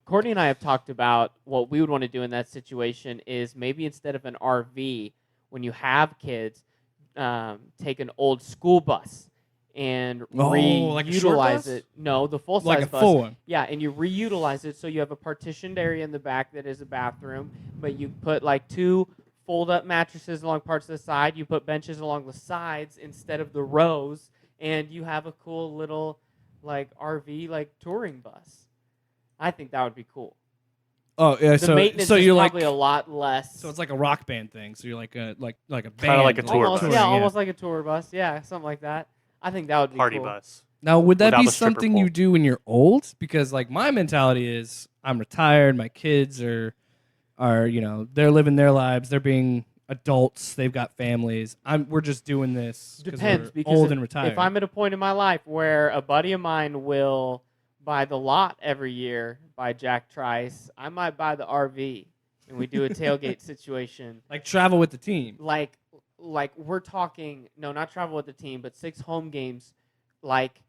Courtney and I have talked about what we would want to do in that situation is maybe instead of an RV, when you have kids, take an old school bus and like a short reutilize bus? it. No, the full Like size a bus. full one. Yeah, and you reutilize it so you have a partitioned area in the back that is a bathroom, but you put like 2 fold-up mattresses along parts of the side. You put benches along the sides instead of the rows, and you have a cool little like RV like touring bus. I think that would be cool. Oh yeah, The maintenance is you're probably like a lot less. so it's like a rock band thing. So you're like a band, like a tour almost, bus. yeah, almost like a tour bus. Yeah, something like that. I think that would be Party cool. bus. Now, would that Without be the stripper something pole. you do when you're old? Because like my mentality is, I'm retired. My kids are they're living their lives. They're being adults. They've got families. We're just doing this. Depends we're because old and retired. if I'm at a point in my life where a buddy of mine will buy the lot every year by Jack Trice, I might buy the RV and we do a tailgate situation. like travel with the team. Like we're talking, no, not travel with the team, but 6 home games, like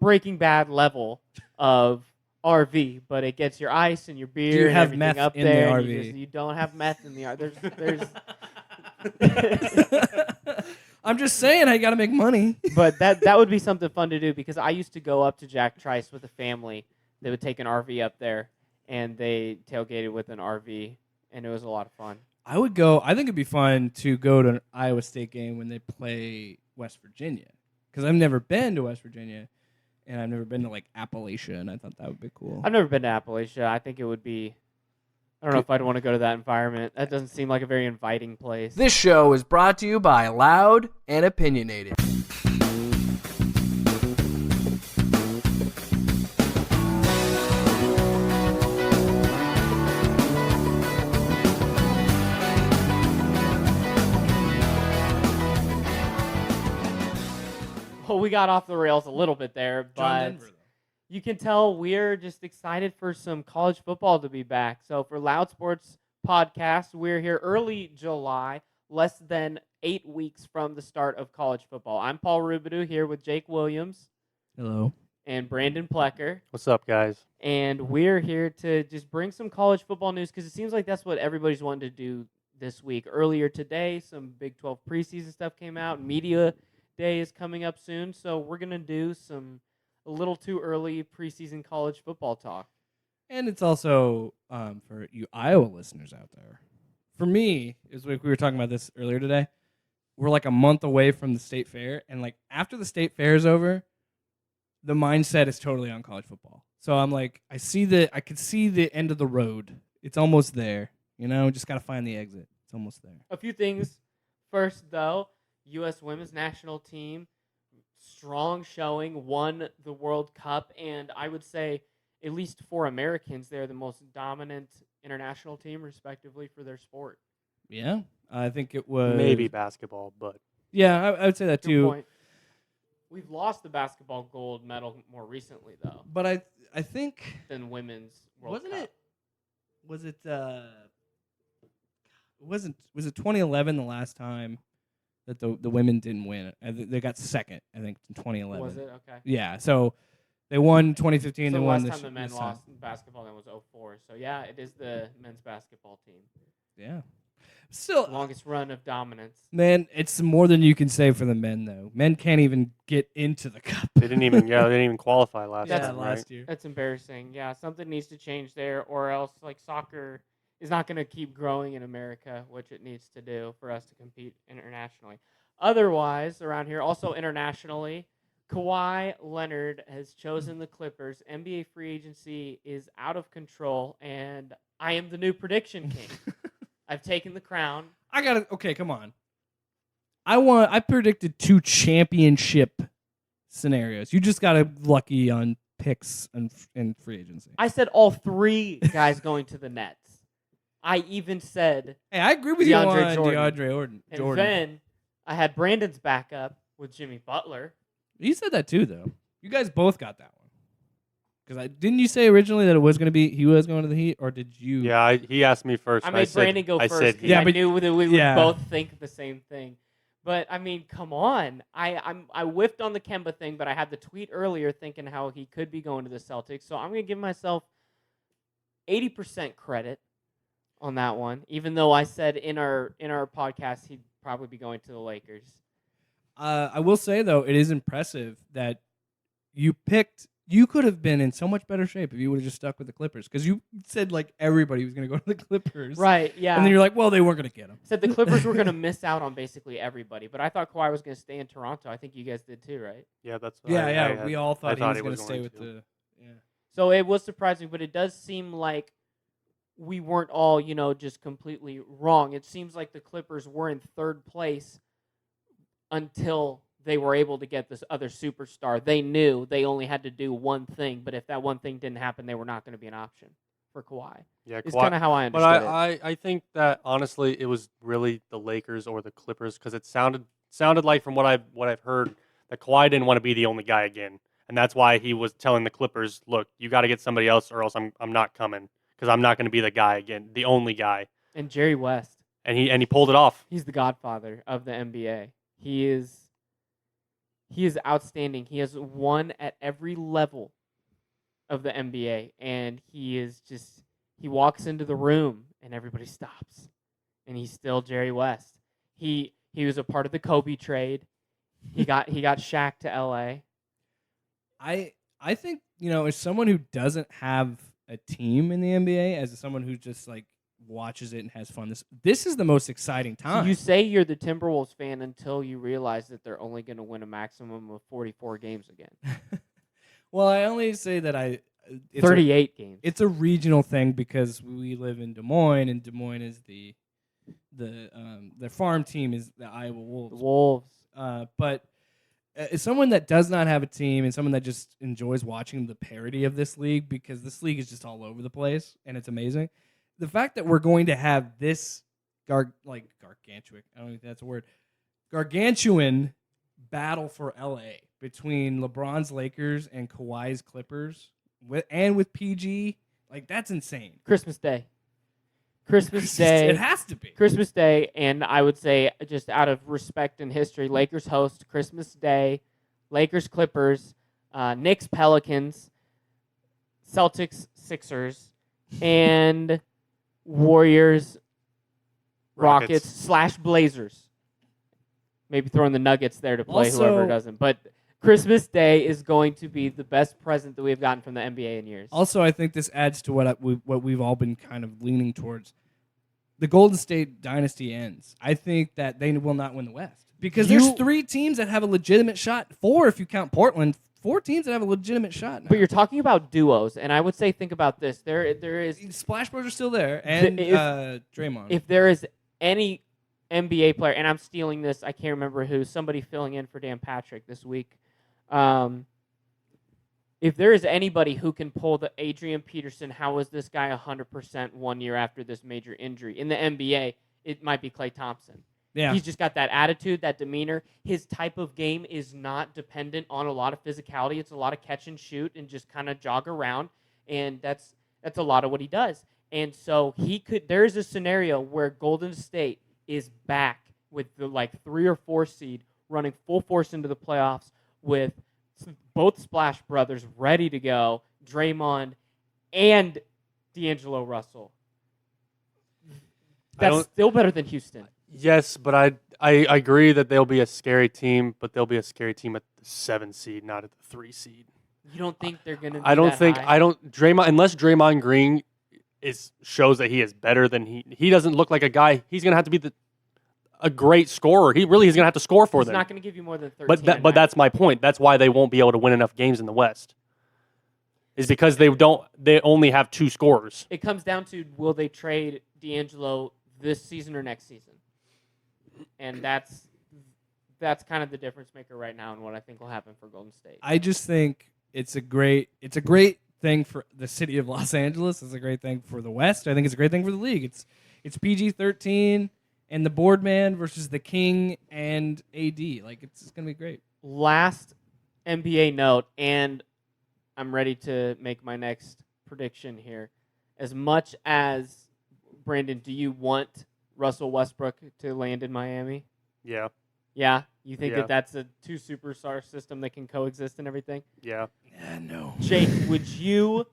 Breaking Bad level of RV, but it gets your ice and your beer Do you and have everything meth up in the there. RV? You don't have meth in the RV. There's I'm just saying, I got to make money. But that would be something fun to do because I used to go up to Jack Trice with a family. They would take an RV up there, and they tailgated with an RV, and it was a lot of fun. I would go. I think it'd be fun to go to an Iowa State game when they play West Virginia, because I've never been to West Virginia, and I've never been to like Appalachia, and I thought that would be cool. I've never been to Appalachia. I think it would be. I don't know if I'd want to go to that environment. That doesn't seem like a very inviting place. This show is brought to you by Loud and Opinionated. Well, we got off the rails a little bit there, John but Denver, though. you can tell we're just excited for some college football to be back. So for Loud Sports Podcast, we're here early July, less than 8 weeks from the start of college football. I'm Paul Rubidoux here with Jake Williams Hello. and Brandon Plecker. What's up, guys? And we're here to just bring some college football news because it seems like that's what everybody's wanting to do this week. Earlier today, some Big 12 preseason stuff came out. Media Day is coming up soon, so we're going to do a little too early preseason college football talk. And it's also for you Iowa listeners out there. For me, is like we were talking about this earlier today. We're like a month away from the state fair, and like after the state fair is over, the mindset is totally on college football. So I'm like, I could see the end of the road. It's almost there. Just got to find the exit. It's almost there. A few things. First, though, U.S. women's national team, strong showing, won the World Cup, and I would say, at least for Americans, they're the most dominant international team, respectively, for their sport. Yeah, I think it was Maybe basketball, but Yeah, I would say that Good too. point. We've lost the basketball gold medal more recently, though, But I think than women's World wasn't Cup. it? Was it 2011 the last time that the women didn't win? They got second, I think, in 2011. Was it? Okay. Yeah, so they won 2015. So they the won last this time the men this time. lost in basketball then was 2004. So, yeah, it is the men's basketball team. Yeah, still, Longest run of dominance. man, it's more than you can say for the men though. Men can't even get into the cup. they didn't even qualify last That's time, last right? year. That's embarrassing. Yeah, something needs to change there, or else like soccer is not going to keep growing in America, which it needs to do for us to compete internationally. Otherwise, around here, also internationally, Kawhi Leonard has chosen the Clippers. NBA free agency is out of control, and I am the new prediction king. I've taken the crown. Okay, come on. I predicted 2 championship scenarios. You just got lucky on picks and free agency. I said all 3 guys going to the Nets. I even said Hey, I agree with you on DeAndre DeAndre and Jordan. then I had Brandon's backup with Jimmy Butler. You said that too, though. You guys both got that one. Because didn't you say originally that he was going to the Heat, or did you? Yeah, he asked me first. I and made said- Brandon go I first said because Yeah, I but- knew that we would yeah. both think the same thing. But I mean, come on. I whiffed on the Kemba thing, but I had the tweet earlier thinking how he could be going to the Celtics. So I'm gonna give myself 80% credit on that one, even though I said in our podcast he'd probably be going to the Lakers. I will say though, it is impressive that you picked. You could have been in so much better shape if you would have just stuck with the Clippers, because you said like everybody was going to go to the Clippers, Right? Yeah. And then you're like, well, they weren't going to get him. Said the Clippers were going to miss out on basically everybody, but I thought Kawhi was going to stay in Toronto. I think you guys did too, right? Yeah, that's Yeah, we all thought I he was going to stay with to. the. Yeah. So it was surprising, but it does seem like we weren't all, just completely wrong. It seems like the Clippers were in third place until they were able to get this other superstar. They knew they only had to do one thing, but if that one thing didn't happen, they were not going to be an option for Kawhi. Yeah, It's kind of how I understood it. I think that honestly, it was really the Lakers or the Clippers, because it sounded like from what I've heard that Kawhi didn't want to be the only guy again, and that's why he was telling the Clippers, "Look, you got to get somebody else, or else I'm not coming, because I'm not going to be the guy again, the only guy." And Jerry West, And he pulled it off. he's the godfather of the NBA. He is outstanding. He has won at every level of the NBA, and he walks into the room and everybody stops, and he's still Jerry West. He was a part of the Kobe trade. He got Shaq to LA. I think, as someone who doesn't have a team in the NBA, as someone who just like watches it and has fun, this is the most exciting time. So you say you're the Timberwolves fan until you realize that they're only going to win a maximum of 44 games again. Well, I only say that 38 games. It's a regional thing because we live in Des Moines, and Des Moines is the farm team is the Iowa Wolves. The Wolves. But as someone that does not have a team and someone that just enjoys watching the parody of this league, because this league is just all over the place and it's amazing. The fact that we're going to have this gargantuan, I don't think that's a word, gargantuan battle for LA between LeBron's Lakers and Kawhi's Clippers, with PG, like, that's insane. Christmas Day. Christmas Day. It has to be. Christmas Day, and I would say, just out of respect and history, Lakers host Christmas Day, Lakers Clippers, Knicks Pelicans, Celtics Sixers, and Warriors Rockets / Blazers. Maybe throwing the Nuggets there to play whoever doesn't. But Christmas Day is going to be the best present that we've gotten from the NBA in years. Also, I think this adds to what we've all been kind of leaning towards. The Golden State dynasty ends. I think that they will not win the West because there's 3 teams that have a legitimate shot. 4 if you count Portland. 4 teams that have a legitimate shot now. But you're talking about duos, and I would say think about this. There is Splash Bros are still there, and Draymond. If there is any NBA player, and I'm stealing this, I can't remember who, somebody filling in for Dan Patrick this week. If there is anybody who can pull the Adrian Peterson, how is this guy 100% 1 year after this major injury? In the NBA, it might be Klay Thompson. Yeah. He's just got that attitude, that demeanor. His type of game is not dependent on a lot of physicality. It's a lot of catch and shoot and just kind of jog around, and that's a lot of what he does. And so there's a scenario where Golden State is back with the 3 or 4 seed running full force into the playoffs with both Splash Brothers ready to go, Draymond and D'Angelo Russell. That's still better than Houston. Yes, but I agree that they'll be a scary team, but they'll be a scary team at the 7 seed, not at the 3 seed. You don't think they're going to be Draymond, unless Draymond Green shows that he is better than he doesn't look like a guy. He's going to have to be a great scorer. He really is going to have to score for them. He's not going to give you more than 13. But that's my point. That's why they won't be able to win enough games in the West. Is because they only have 2 scorers. It comes down to, will they trade D'Angelo this season or next season? And that's kind of the difference maker right now, and what I think will happen for Golden State. I just think it's a great thing for the city of Los Angeles. It's a great thing for the West. I think it's a great thing for the league. It's PG-13 and the board man versus the king and AD. Like, it's going to be great. Last NBA note, and I'm ready to make my next prediction here. As much as, Brandon, do you want Russell Westbrook to land in Miami? Yeah. Yeah, you think Yeah. that that's a 2 superstar system that can coexist and everything? Yeah. Yeah, no. Jake, would you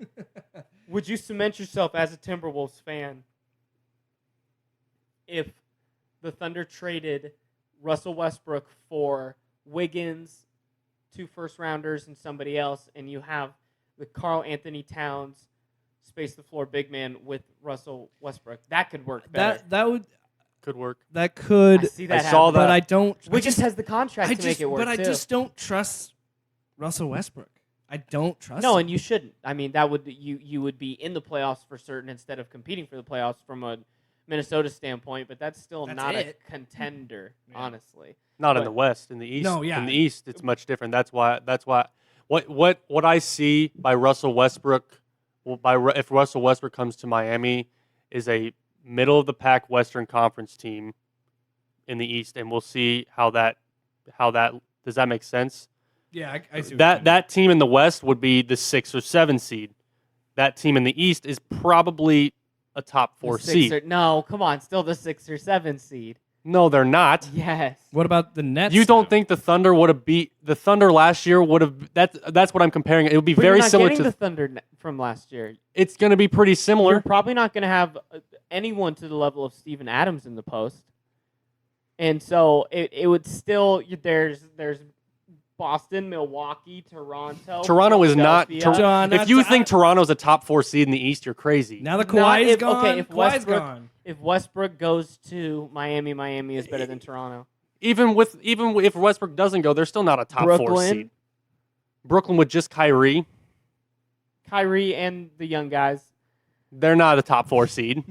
cement yourself as a Timberwolves fan if the Thunder traded Russell Westbrook for Wiggins, 2 first-rounders, and somebody else, and you have the Karl Anthony Towns space the floor big man with Russell Westbrook? That could work better. That would Could work. that could. I see that saw happen. but that. I don't. Wiggins has the contract to make it work, But I too. just don't trust Russell Westbrook. I don't trust. No, him. and you shouldn't. I mean, that would you would be in the playoffs for certain instead of competing for the playoffs from a Minnesota standpoint, but that's still That's not it. a contender, honestly. Not in But- the West. In the East. No, yeah. In the East, it's much different. That's why. What I see by Russell Westbrook, if Russell Westbrook comes to Miami, is a middle of the pack Western Conference team in the East, and we'll see how that does that make sense? Yeah, I see what That team in the West would be the 6 or 7 seed. That team in the East is probably a top 4 The 6 seed. or- no, come on, still the 6 or 7 seed. No, they're not. Yes. What about the Nets? You don't though? think the Thunder would have beat the Thunder last year? Would have that's what I'm comparing. It would be But very you're not similar getting to. the Thunder from last year. It's going to be pretty You're similar. probably not going to have anyone to the level of Steven Adams in the post. And so it would still there's Boston, Milwaukee, Toronto. Toronto is not. Philadelphia. John, if you that's- think Toronto's a top 4 seed in the East, you're crazy. Now that Not Kawhi is if- gone. okay, if Kawhi's Westbrook- gone. If Westbrook goes to Miami, Miami is better than Toronto. Even if Westbrook doesn't go, they're still not a top 4 Brooklyn. seed. Brooklyn with just Kyrie, Kyrie and the young guys. they're not a top 4 seed.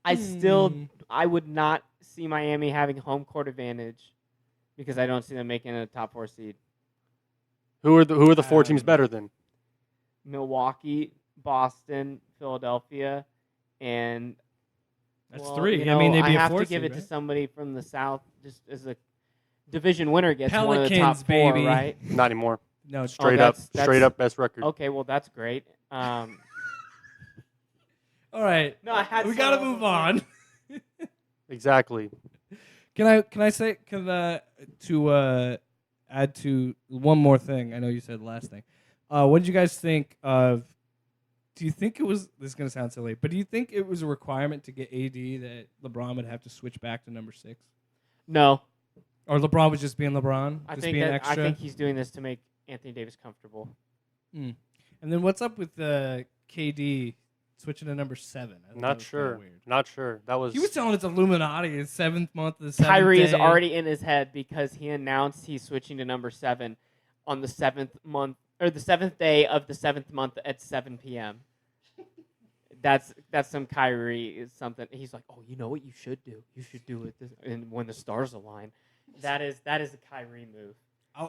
I would not see Miami having home court advantage because I don't see them making a top 4 seed. Who are the 4 teams better than? Milwaukee, Boston, Philadelphia, and That's well, 3. you I know, mean, they'd be I a have 4 to give seed, it to right? somebody from the South, just as a division winner gets one of the top Pelicans, 4, baby. right? Not anymore. No, it's Straight that's- up best record. Okay, well that's great. all right. No, I had We some gotta other move ones. on. Exactly. Can I say to add to one more thing? I know you said the last thing. What did you guys think of? Do you think it was? This is gonna sound silly, but do you think it was a requirement to get AD that LeBron would have to switch back to number 6, No, or LeBron was just being LeBron, I just think being that extra? I think he's doing this to make Anthony Davis comfortable. And then what's up with KD switching to number 7? I thought that Not was kinda sure. Weird. Not sure. That was. He was telling it's Illuminati in 7th month of the 7th Kyrie day. is already in his head because he announced he's switching to number 7 on the 7th month or the 7th day of the 7th month at 7 p.m. That's some Kyrie is something. He's like, oh, you know what you should do? You should do it and when the stars align. That is a Kyrie move.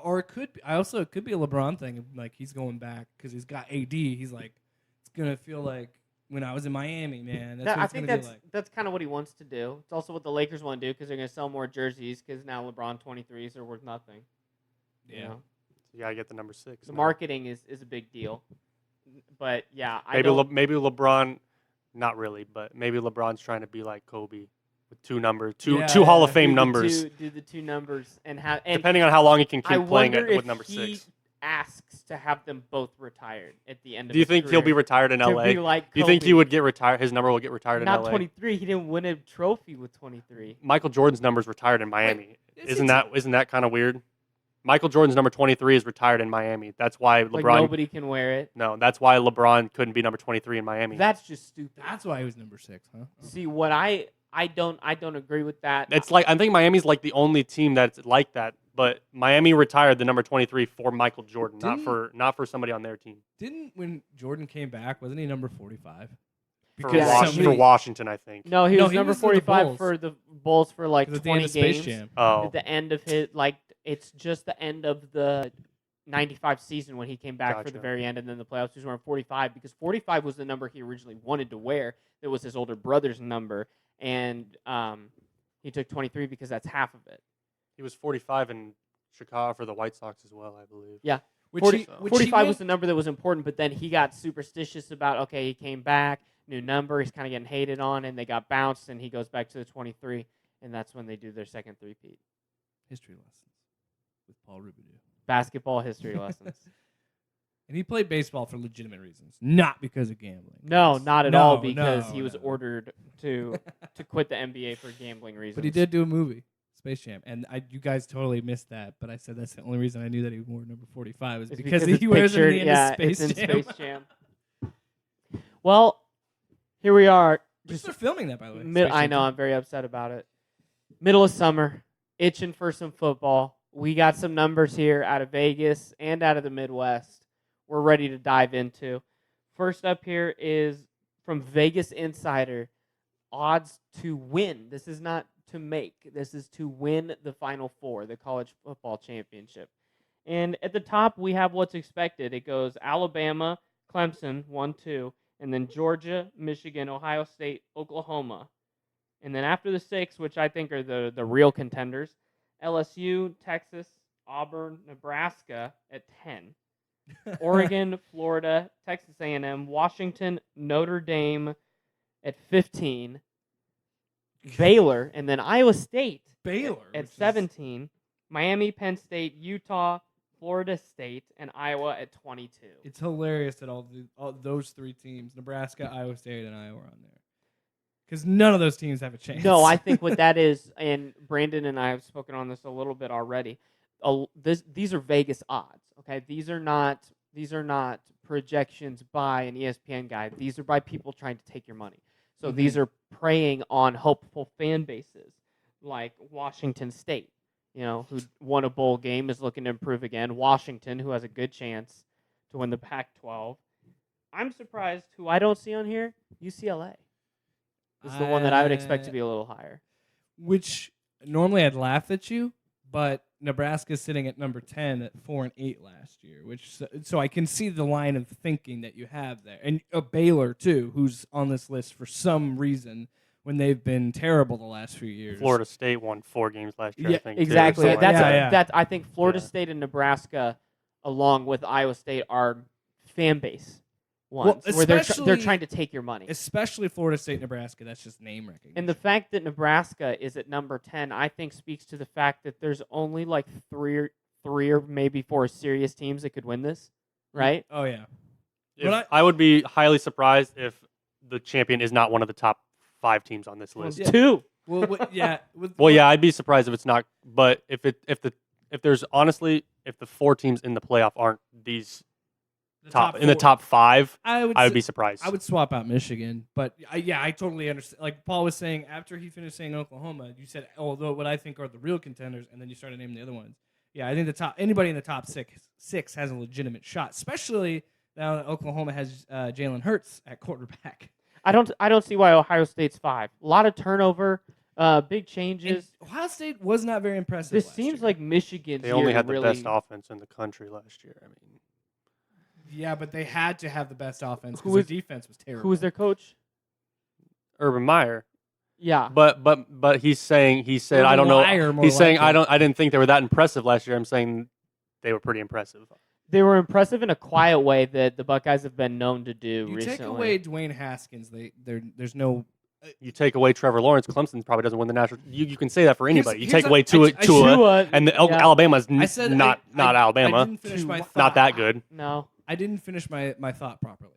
Or it could be. It could be a LeBron thing. Like he's going back because he's got AD. He's like, it's gonna feel like when I was in Miami, man. That's what I it's think gonna be like. that's kind of what he wants to do. It's also what the Lakers want to do because they're going to sell more jerseys because now LeBron 23s are worth nothing. You Yeah. know? You gotta get the number 6. The now. marketing is a big deal. But yeah, Maybe LeBron, not really, but maybe LeBron's trying to be like Kobe with 2 numbers, two Yeah, Hall yeah. of Fame numbers. Do the 2 numbers and have and Depending on how long he can I keep playing wonder it if with number he 6. asks to have them both retired at the end of Do you his think he'll be career. retired in To LA? be like Do you think he Kobe. would get retired? His number will get retired in Not LA. 23. He didn't win a trophy with 23. Michael Jordan's number's retired in Miami. is Isn't that kind of weird? Michael Jordan's number 23 is retired in Miami. That's why Like LeBron. nobody can wear it. No, that's why LeBron couldn't be number 23 in Miami. That's just stupid. That's why he was number 6, huh? See what I don't agree with that. It's like I think Miami's like the only team that's like that. But Miami retired the number 23 for Michael Jordan, not for somebody on their team. Didn't when Jordan came back, wasn't he number 45? For, Because for Washington, I think. No, he No, was he number was in the 45 Bulls. for the Bulls for like 'Cause at the 20 end of Space games. Jam. Oh, At the end of his it's just the end of the 95 season when he came back for the Gotcha. very end, and then the playoffs. He was wearing 45 because 45 was the number he originally wanted to wear. That was his older brother's number, and he took 23 because that's half of it. he was 45 in Chicago for the White Sox as well, I believe. Yeah. Which 45 was the number that was important, but then he got superstitious about, he came back, new number, he's kind of getting hated on, and they got bounced, and he goes back to the 23. and that's when they do their second three-peat. History lessons with Paul Rubidoux. Basketball history lessons. And he played baseball for legitimate reasons, not because of gambling. No, not at all, No, because no, he was no. ordered to quit the NBA for gambling reasons. But he did do a movie, Space Jam, and you guys totally missed that. But I said that's the only reason I knew that he wore number 45 is It's because it's he wears it in the end yeah, of Space it's in Jam. Space Jam. Well, here we are. Just they're filming that, by the way. I know. I'm very upset about it. Middle of summer, itching for some football. We got some numbers here out of Vegas and out of the Midwest. We're ready to dive into. First up here is from Vegas Insider. Odds to win. This is not to make. This is to win the Final Four, the college football championship. And at the top, we have what's expected. It goes Alabama, Clemson, 1-2, and then Georgia, Michigan, Ohio State, Oklahoma. And then after the 6, which I think are the real contenders, LSU, Texas, Auburn, Nebraska at 10. Oregon, Florida, Texas A&M, Washington, Notre Dame at 15. Baylor, and then Iowa State at 17. Miami, Penn State, Utah, Florida State, and Iowa at 22. It's hilarious that all those three teams, Nebraska, Iowa State, and Iowa, are on there. Because none of those teams have a chance. No, I think what that is, and Brandon and I have spoken on this a little bit already. These are Vegas odds. Okay, these are not projections by an ESPN guy. These are by people trying to take your money. So these are preying on hopeful fan bases like Washington State, who won a bowl game, is looking to improve again. Washington, who has a good chance to win the Pac-12. I'm surprised who I don't see on here, UCLA. This is the one that I would expect to be a little higher. Which normally I'd laugh at you, but Nebraska's sitting at number 10 at 4-8 last year, which so I can see the line of thinking that you have there. And Baylor too, who's on this list for some reason when they've been terrible the last few years. Florida State won 4 games last year, Yeah, I think. exactly. Too, That's I think Florida Yeah. State and Nebraska, along with Iowa State, are fan base ones where they're trying to take your money. Especially Florida State, Nebraska. That's just name recognition. And the fact that Nebraska is at number 10, I think speaks to the fact that there's only like three or maybe 4 serious teams that could win this, right? Oh yeah. I would be highly surprised if the champion is not one of the top 5 teams on this list. Yeah. 2. Well, yeah. Well, yeah, I'd be surprised if it's not. But if there's honestly, if the 4 teams in the playoff aren't these in the top 5, I would be surprised. I would swap out Michigan, but I totally understand. Like Paul was saying, after he finished saying Oklahoma, you said, although what I think are the real contenders, and then you started naming the other ones. Yeah, I think anybody in the top six has a legitimate shot, especially now that Oklahoma has Jalen Hurts at quarterback. I don't see why Ohio State's 5. A lot of turnover, big changes. And Ohio State was not very impressive. This last seems year. like Michigan's They only year had the really, best offense in the country last year. I mean, yeah, but they had to have the best offense Who because was- their defense was terrible. Who was their coach? Urban Meyer. Yeah. But he said Urban I don't know. Meyer, more He's saying like it. I didn't think they were that impressive last year. I'm saying they were pretty impressive. They were impressive in a quiet way that the Buckeyes have been known to do You recently. take away Dwayne Haskins, there's no. You take away Trevor Lawrence, Clemson probably doesn't win the national. You can say that for anybody. You here's take away Tua, Tua, and yeah. Alabama's I said not Alabama. I didn't finish my thought. Not that good. No. I didn't finish my thought properly.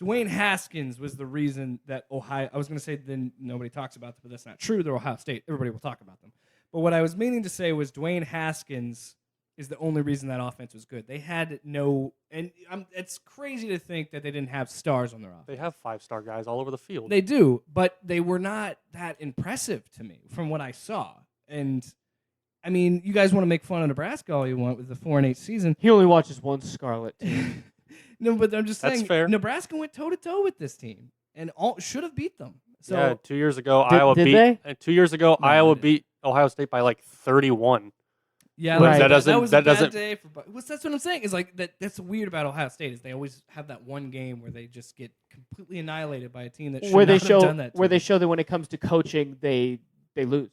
Dwayne Haskins was the reason that Ohio. I was going to say then nobody talks about them, but that's not true. They're Ohio State. Everybody will talk about them. But what I was meaning to say was Dwayne Haskins is the only reason that offense was good. They had no, and it's crazy to think that they didn't have stars on their offense. They have 5-star guys all over the field. They do, but they were not that impressive to me from what I saw. And I mean, you guys want to make fun of Nebraska all you want with the 4-8 season. He only watches one Scarlet team. No, but I'm just That's saying, fair. Nebraska went toe-to-toe with this team and should have beat them. So yeah, 2 years ago, Did- Iowa did beat. they? 2 years ago, No, Iowa they didn't. beat Ohio State by like 31. yeah, Right. that That was a bad doesn't- day for. That's what I'm saying. Is like that's weird about Ohio State is they always have that one game where they just get completely annihilated by a team that should where not they have show done that. To where they them. show that when it comes to coaching, they lose.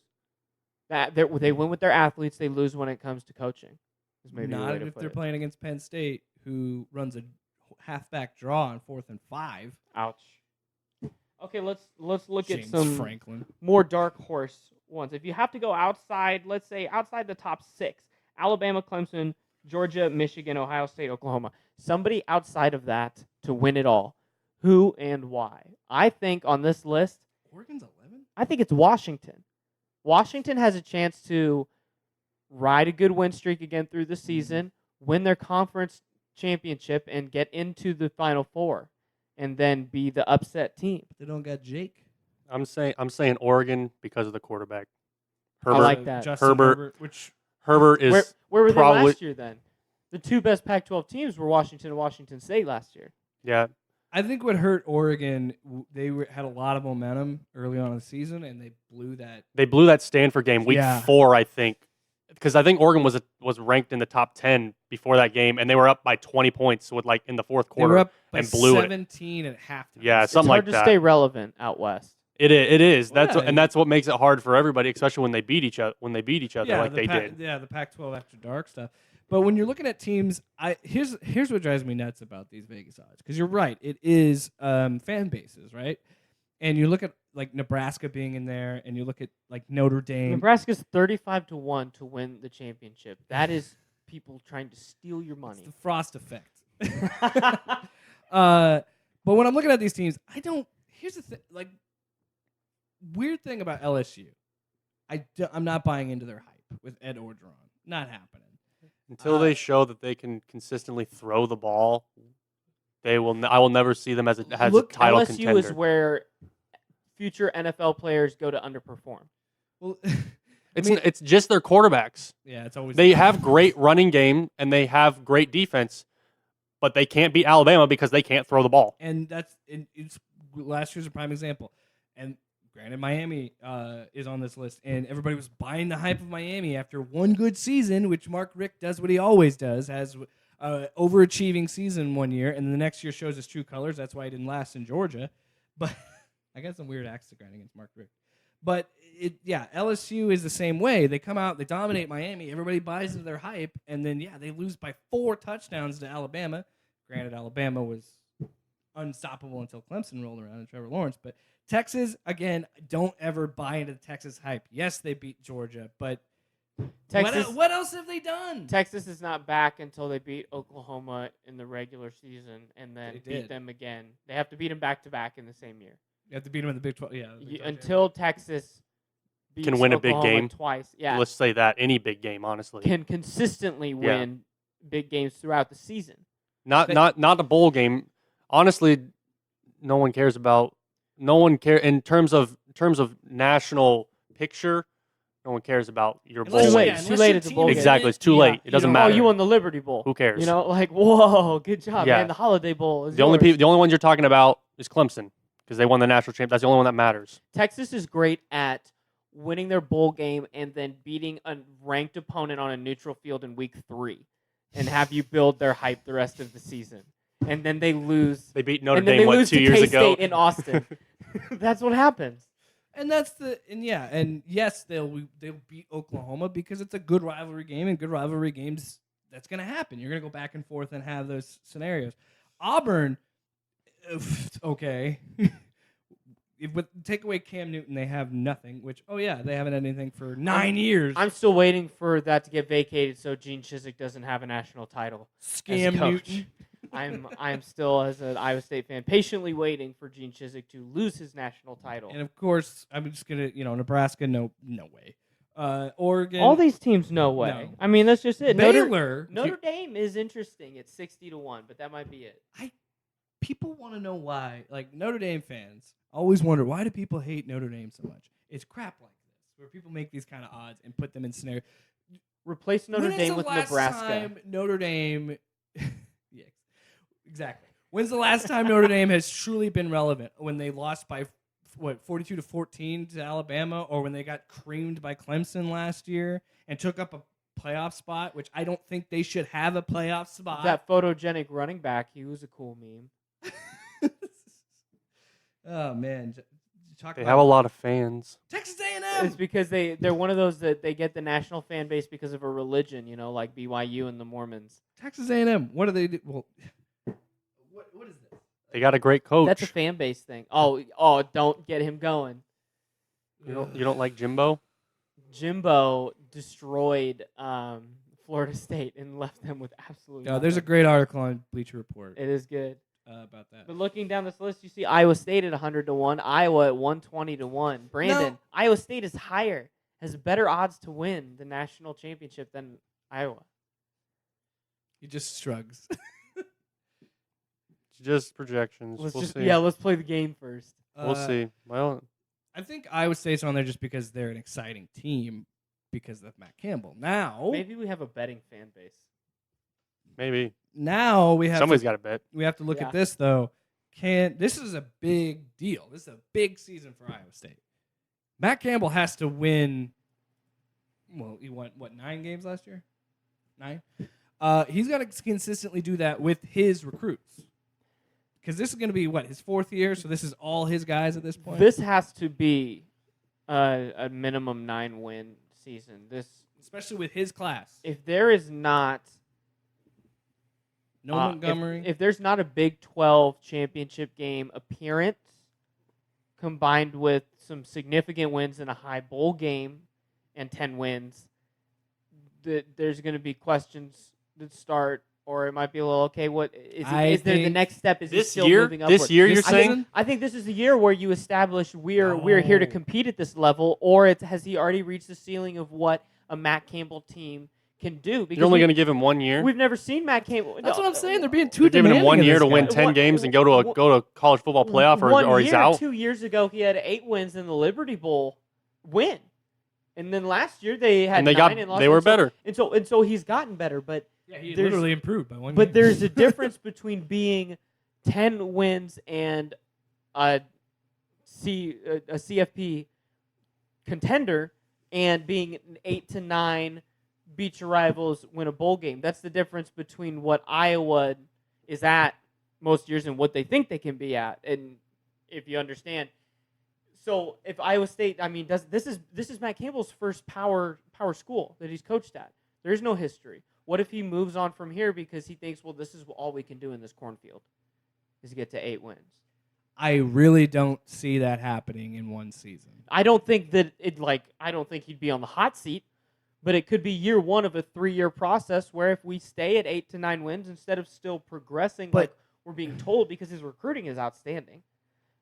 That they win with their athletes, they lose when it comes to coaching. Is maybe the way Not to if put they're it. playing against Penn State, who runs a halfback draw on 4th and 5. Ouch. Okay, let's look at James some Franklin. more dark horse ones. If you have to go outside, let's say outside the top 6, Alabama, Clemson, Georgia, Michigan, Ohio State, Oklahoma. Somebody outside of that to win it all. Who and why? I think on this list, Oregon's 11. I think it's Washington. Washington has a chance to ride a good win streak again through the season, win their conference championship, and get into the Final Four, and then be the upset team. They don't got Jake. I'm saying Oregon because of the quarterback. I like that. Justin Herbert. which Herbert is Where were they probably last year then? The two best Pac-12 teams were Washington and Washington State last year. yeah. I think what hurt Oregon, had a lot of momentum early on in the season, and they blew that. They blew that Stanford game week Yeah. 4, I think, because I think Oregon was ranked in the top 10 before that game, and they were up by 20 points with in the fourth They quarter were up by and blew it. 17 at halftime. Yeah, It's something hard like to that. stay relevant out west. It is. Well, That's yeah, and that's what makes it hard for everybody, especially when they beat each other. Like they did. Yeah, the Pac-12 after dark stuff. But when you're looking at teams, here's what drives me nuts about these Vegas odds, because you're right, it is fan bases, right? And you look at Nebraska being in there, and you look at Notre Dame. Nebraska's 35-1 to win the championship. That is people trying to steal your It's money. the Frost effect. But when I'm looking at these teams, here's the thing, weird thing about LSU. I'm not buying into their hype with Ed Orgeron. Not happening. Until they show that they can consistently throw the ball, I will never see them as a title LSU contender. is where future NFL players go to underperform. Well, It's just their quarterbacks. yeah, it's always They have great running game and they have great defense, but they can't beat Alabama because they can't throw the ball. and it's last year's a prime example. And granted, Miami is on this list, and everybody was buying the hype of Miami after one good season, which Mark Richt does what he always does, has overachieving season one year, and the next year shows his true colors. That's why he didn't last in Georgia. But I got some weird axe to grind against Mark Richt. But LSU is the same way. They come out, they dominate Miami, everybody buys into their hype, and then they lose by 4 touchdowns to Alabama. Granted, Alabama was unstoppable until Clemson rolled around and Trevor Lawrence. But Texas, again, don't ever buy into the Texas hype. Yes, they beat Georgia, but what else have they done? Texas is not back until they beat Oklahoma in the regular season and then They did. beat them again. They have to beat them back-to-back in the same year. You have to beat them in the Big 12. Yeah, the Big 12 Until Texas beats Can win a big Oklahoma game. twice. Yeah, Let's say that any big game, honestly, can consistently win big games throughout the season. not a bowl game. Honestly, no one cares about. No one care in terms of national picture. No one cares about your bowl. Unless- Too late. yeah, Too unless late your at the team bowl is game. Exactly, it's too late. It doesn't Oh, matter. you won the Liberty Bowl. Who cares? You know, whoa, good job, Yeah. man. The Holiday Bowl is the only yours. the only ones you're talking about is Clemson because they won the national championship. That's the only one that matters. Texas is great at winning their bowl game and then beating a ranked opponent on a neutral field in week 3 and have you build their hype the rest of the season. And then they lose. They beat Notre and then Dame they lose 2 to years ago. K-State in Austin. That's what happens. And yes, they'll beat Oklahoma because it's a good rivalry game, and good rivalry games, that's going to happen. You're going to go back and forth and have those scenarios. Auburn, okay. Take away Cam Newton, they have nothing, which, they haven't had anything for 9 years. I'm still waiting for that to get vacated so Gene Chizik doesn't have a national title. Scam coach. Newton. I'm still, as an Iowa State fan, patiently waiting for Gene Chizik to lose his national title. And, of course, I'm just going to, Nebraska, no way. Oregon. All these teams, no way. No. I mean, that's just it. Baylor. Notre Dame is interesting. It's 60-1, but that might be it. People want to know why. Notre Dame fans always wonder, why do people hate Notre Dame so much? It's crap like this, where people make these kind of odds and put them in scenarios. Replace Notre When is Dame the with last Nebraska. time Notre Dame. Yeah, exactly. When's the last time Notre Dame has truly been relevant? When they lost by 42-14 to Alabama, or when they got creamed by Clemson last year and took up a playoff spot, which I don't think they should have a playoff spot. That photogenic running back, he was a cool meme. Oh man, They have a lot of fans. Texas A&M. It's because they're one of those that they get the national fan base because of a religion, like BYU and the Mormons. Texas A&M. What do they do? Well, what is this? They got a great coach. That's a fan base thing. Oh, don't get him going. You don't like Jimbo? Jimbo destroyed Florida State and left them with absolutely No, there's a nothing. great article on Bleacher Report It is good. about that. But looking down this list, you see Iowa State at 100-1, Iowa at 120-1. Brandon, No. Iowa State is higher, has better odds to win the national championship than Iowa. He just shrugs. It's just projections. We'll see. Let's play the game first. We'll see. Well, I think Iowa State's on there just because they're an exciting team because of Matt Campbell. Now, Maybe we have a betting fan base. maybe now we have somebody's to, got to bet. we have to look Yeah. at this though. This is a big deal. This is a big season for Iowa State. Matt Campbell has to win. Well, he won 9 games last year. 9. He's got to consistently do that with his recruits. Because this is going to be, his 4th year? So this is all his guys at this point? This has to be a minimum 9-win season. Especially with his class. If there is not No Montgomery. if there's not a Big 12 championship game appearance combined with some significant wins in a high bowl game and 10 wins, there's going to be questions that start. Or it might be a little, okay, what is there the next step? Is he This still year, moving upward? this year, you're This saying season? I think this is the year where you establish we're here to No. compete at this level, or has he already reached the ceiling of what a Matt Campbell team can do? Because you're only going to give him 1 year. we've never seen Matt Campbell. That's what I'm saying. They're being too They're giving him demanding 1 of year this to win guy. 10 games and go to a college football playoff, or he's out. 2 years ago, he had 8 wins in the Liberty Bowl win, and then last year they had And they 9 and lost. they were And so- better. and so he's gotten better, but. Yeah, he There's- literally improved by 1 But game. there's a difference between being 10 wins and a CFP contender and being an 8 to 9 beat your rivals, win a bowl game. That's the difference between what Iowa is at most years and what they think they can be at. And if you understand, so if Iowa State, this is Matt Campbell's first power school that he's coached at. There's no history. What if he moves on from here because he thinks, well, this is all we can do in this cornfield is get to 8 wins? I really don't see that happening in one season. I don't think that I don't think he'd be on the hot seat, but it could be year 1 of a 3-year process where if we stay at 8 to 9 wins instead of still progressing like we're being told because his recruiting is outstanding.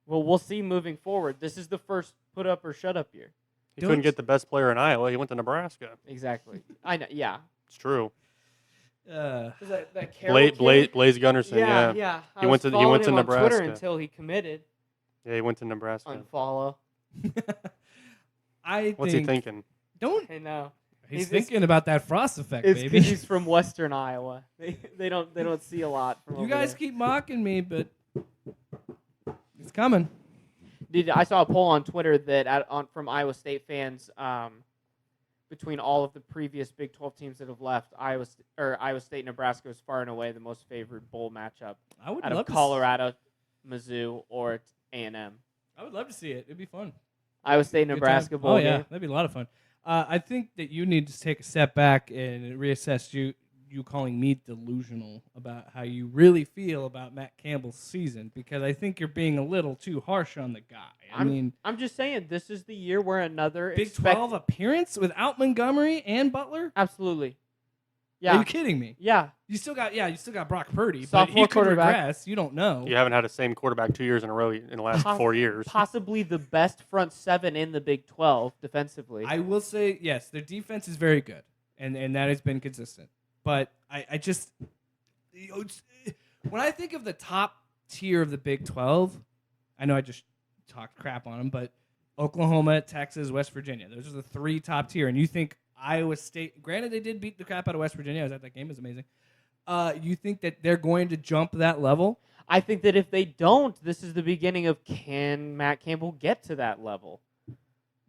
Well, we'll see moving forward. This is the first put up or shut up year. He couldn't get the best player in Iowa. He went to Nebraska. Exactly. I know. Yeah. It's true. Is that Carroll Blaze kid? Gunnerson. Yeah. I He was went to following him on Nebraska. Twitter until he committed. Yeah, he went to Nebraska. Unfollow. What's he thinking? Don't. I know. He's It's- thinking about that frost effect, It's baby. because he's from Western Iowa. They don't see a lot from You over guys there. keep mocking me, but it's coming. I saw a poll on Twitter that from Iowa State fans between all of the previous Big 12 teams that have left, Iowa State and Nebraska was far and away the most favored bowl matchup I would out love of to Colorado, Mizzou, or A&M. I would love to see it. It'd be fun. Iowa State, Good Nebraska time. bowl Oh yeah, game. that'd be a lot of fun. I think that you need to take a step back and reassess you calling me delusional about how you really feel about Matt Campbell's season, because I think you're being a little too harsh on the guy. I'm just saying this is the year where another Big 12 appearance without Montgomery and Butler? Absolutely. Are Yeah. you kidding me? Yeah. You still got Brock Purdy, but Sophomore he could quarterback. regress. You don't know. You haven't had the same quarterback 2 years in a row in the last 4 years. Possibly the best front 7 in the Big 12 defensively. I will say, yes, their defense is very good, and that has been consistent. But I just, when I think of the top tier of the Big 12, I know I just talked crap on them, but Oklahoma, Texas, West Virginia, those are the 3 top tier. And you think Iowa State, granted they did beat the crap out of West Virginia, I was at that game, it was amazing. You think that they're going to jump that level? I think that if they don't, this is the beginning of can Matt Campbell get to that level?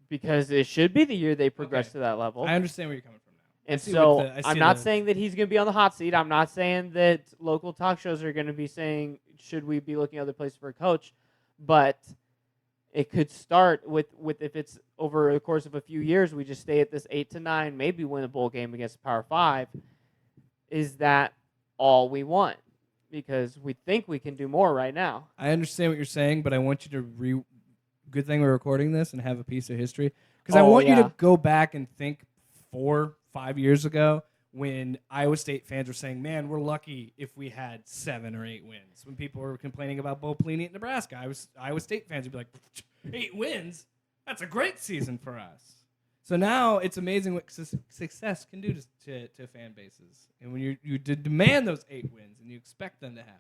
Because it should be the year they progress Okay. to that level. I understand where you're coming from now. And see so what the- I I'm see not the- saying that he's going to be on the hot seat. I'm not saying that local talk shows are going to be saying, should we be looking other places for a coach? But it could start with if it's over the course of a few years, we just stay at this 8 to 9, maybe win a bowl game against Power 5. Is that all we want? because we think we can do more right now. I understand what you're saying, but I want you to good thing we're recording this and have a piece of history, because I want you to go back and think 4-5 years ago when Iowa State fans were saying, man, we're lucky if we had 7 or 8 wins. When people were complaining about Bo Pelini at Nebraska, Iowa State fans would be like, 8 wins? That's a great season for us. So now it's amazing what success can do to fan bases. And when you demand those 8 wins and you expect them to happen.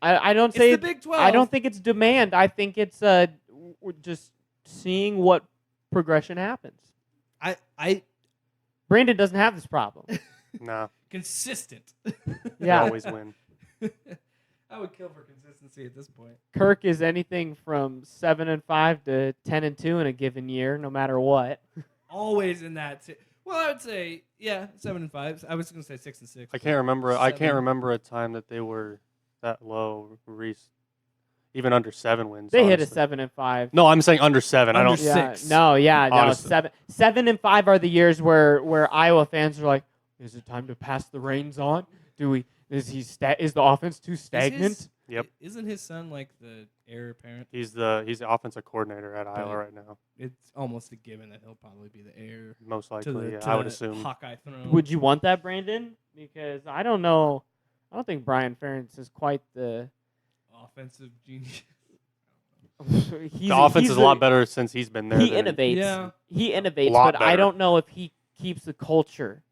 I don't say it's the Big 12. I don't think it's demand. I think it's we're just seeing what progression happens. Brandon doesn't have this problem. No. Consistent. They Yeah. always win. I would kill for consistency at this point. Kirk is anything from 7-5 to 10-2 in a given year, no matter what. Always in that. Well, I would say 7-5. I was going to say 6-6. I can't remember. I can't 7. remember a time that they were that low. Reese, even under 7 wins. They honestly. hit a 7-5. No, I'm saying under 7. I Under don't. six. Yeah, 6. no, 7. Honestly. 7-5 are the years where Iowa fans are like, is it time to pass the reins on? Is the offense too stagnant? Yep. Isn't his son like the heir apparent? He's the offensive coordinator at Iowa right now. It's almost a given that he'll probably be the heir Most to likely, the, I would assume. Hawkeye throne. Would you want that, Brandon? Because I don't know. I don't think Brian Ferentz is quite the offensive genius? the The offense is a lot better since he's been there. He than- innovates. Yeah. He innovates, Lot but I better. don't know if he keeps the culture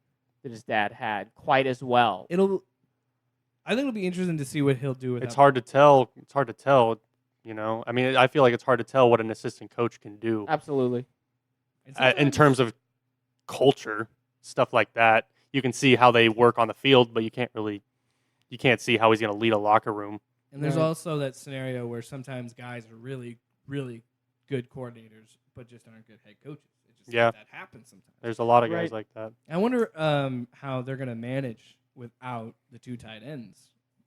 that his dad had quite as well. I think it'll be interesting to see what he'll do with It's hard to tell. It's hard to tell. You know, I mean, I feel like it's hard to tell what an assistant coach can do Absolutely. in terms of culture, stuff like that. You can see how they work on the field, but you can't see how he's going to lead a locker room. And there's Right. also that scenario where sometimes guys are really, really good coordinators, but just aren't good head coaches. It just Yeah. that happens sometimes. There's a lot of guys Right. like that. I wonder how they're going to manage without the 2 tight ends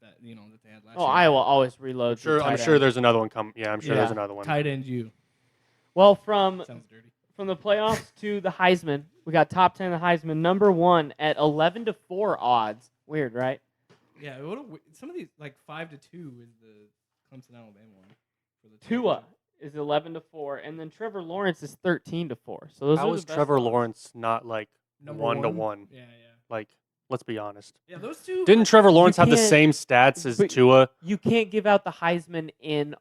that they had last year. Iowa always reloads. the I'm tight sure end. there's another one coming. Yeah, I'm sure there's Yeah. another one. Tight end you. Well, from Sounds dirty. the playoffs to the Heisman, we got top 10 of the Heisman, number 1 at 11-4 odds. Weird, right? Yeah, some of these like 5-2 is the Clemson Alabama one for the Tua is 11-4, and then Trevor Lawrence is 13-4. So those How are is the best Trevor odds. Lawrence not like Number 1-1? Yeah. Like, let's be honest. Yeah, those two. Didn't Trevor Lawrence have the can't- same stats as but- Tua? You can't give out the Heisman in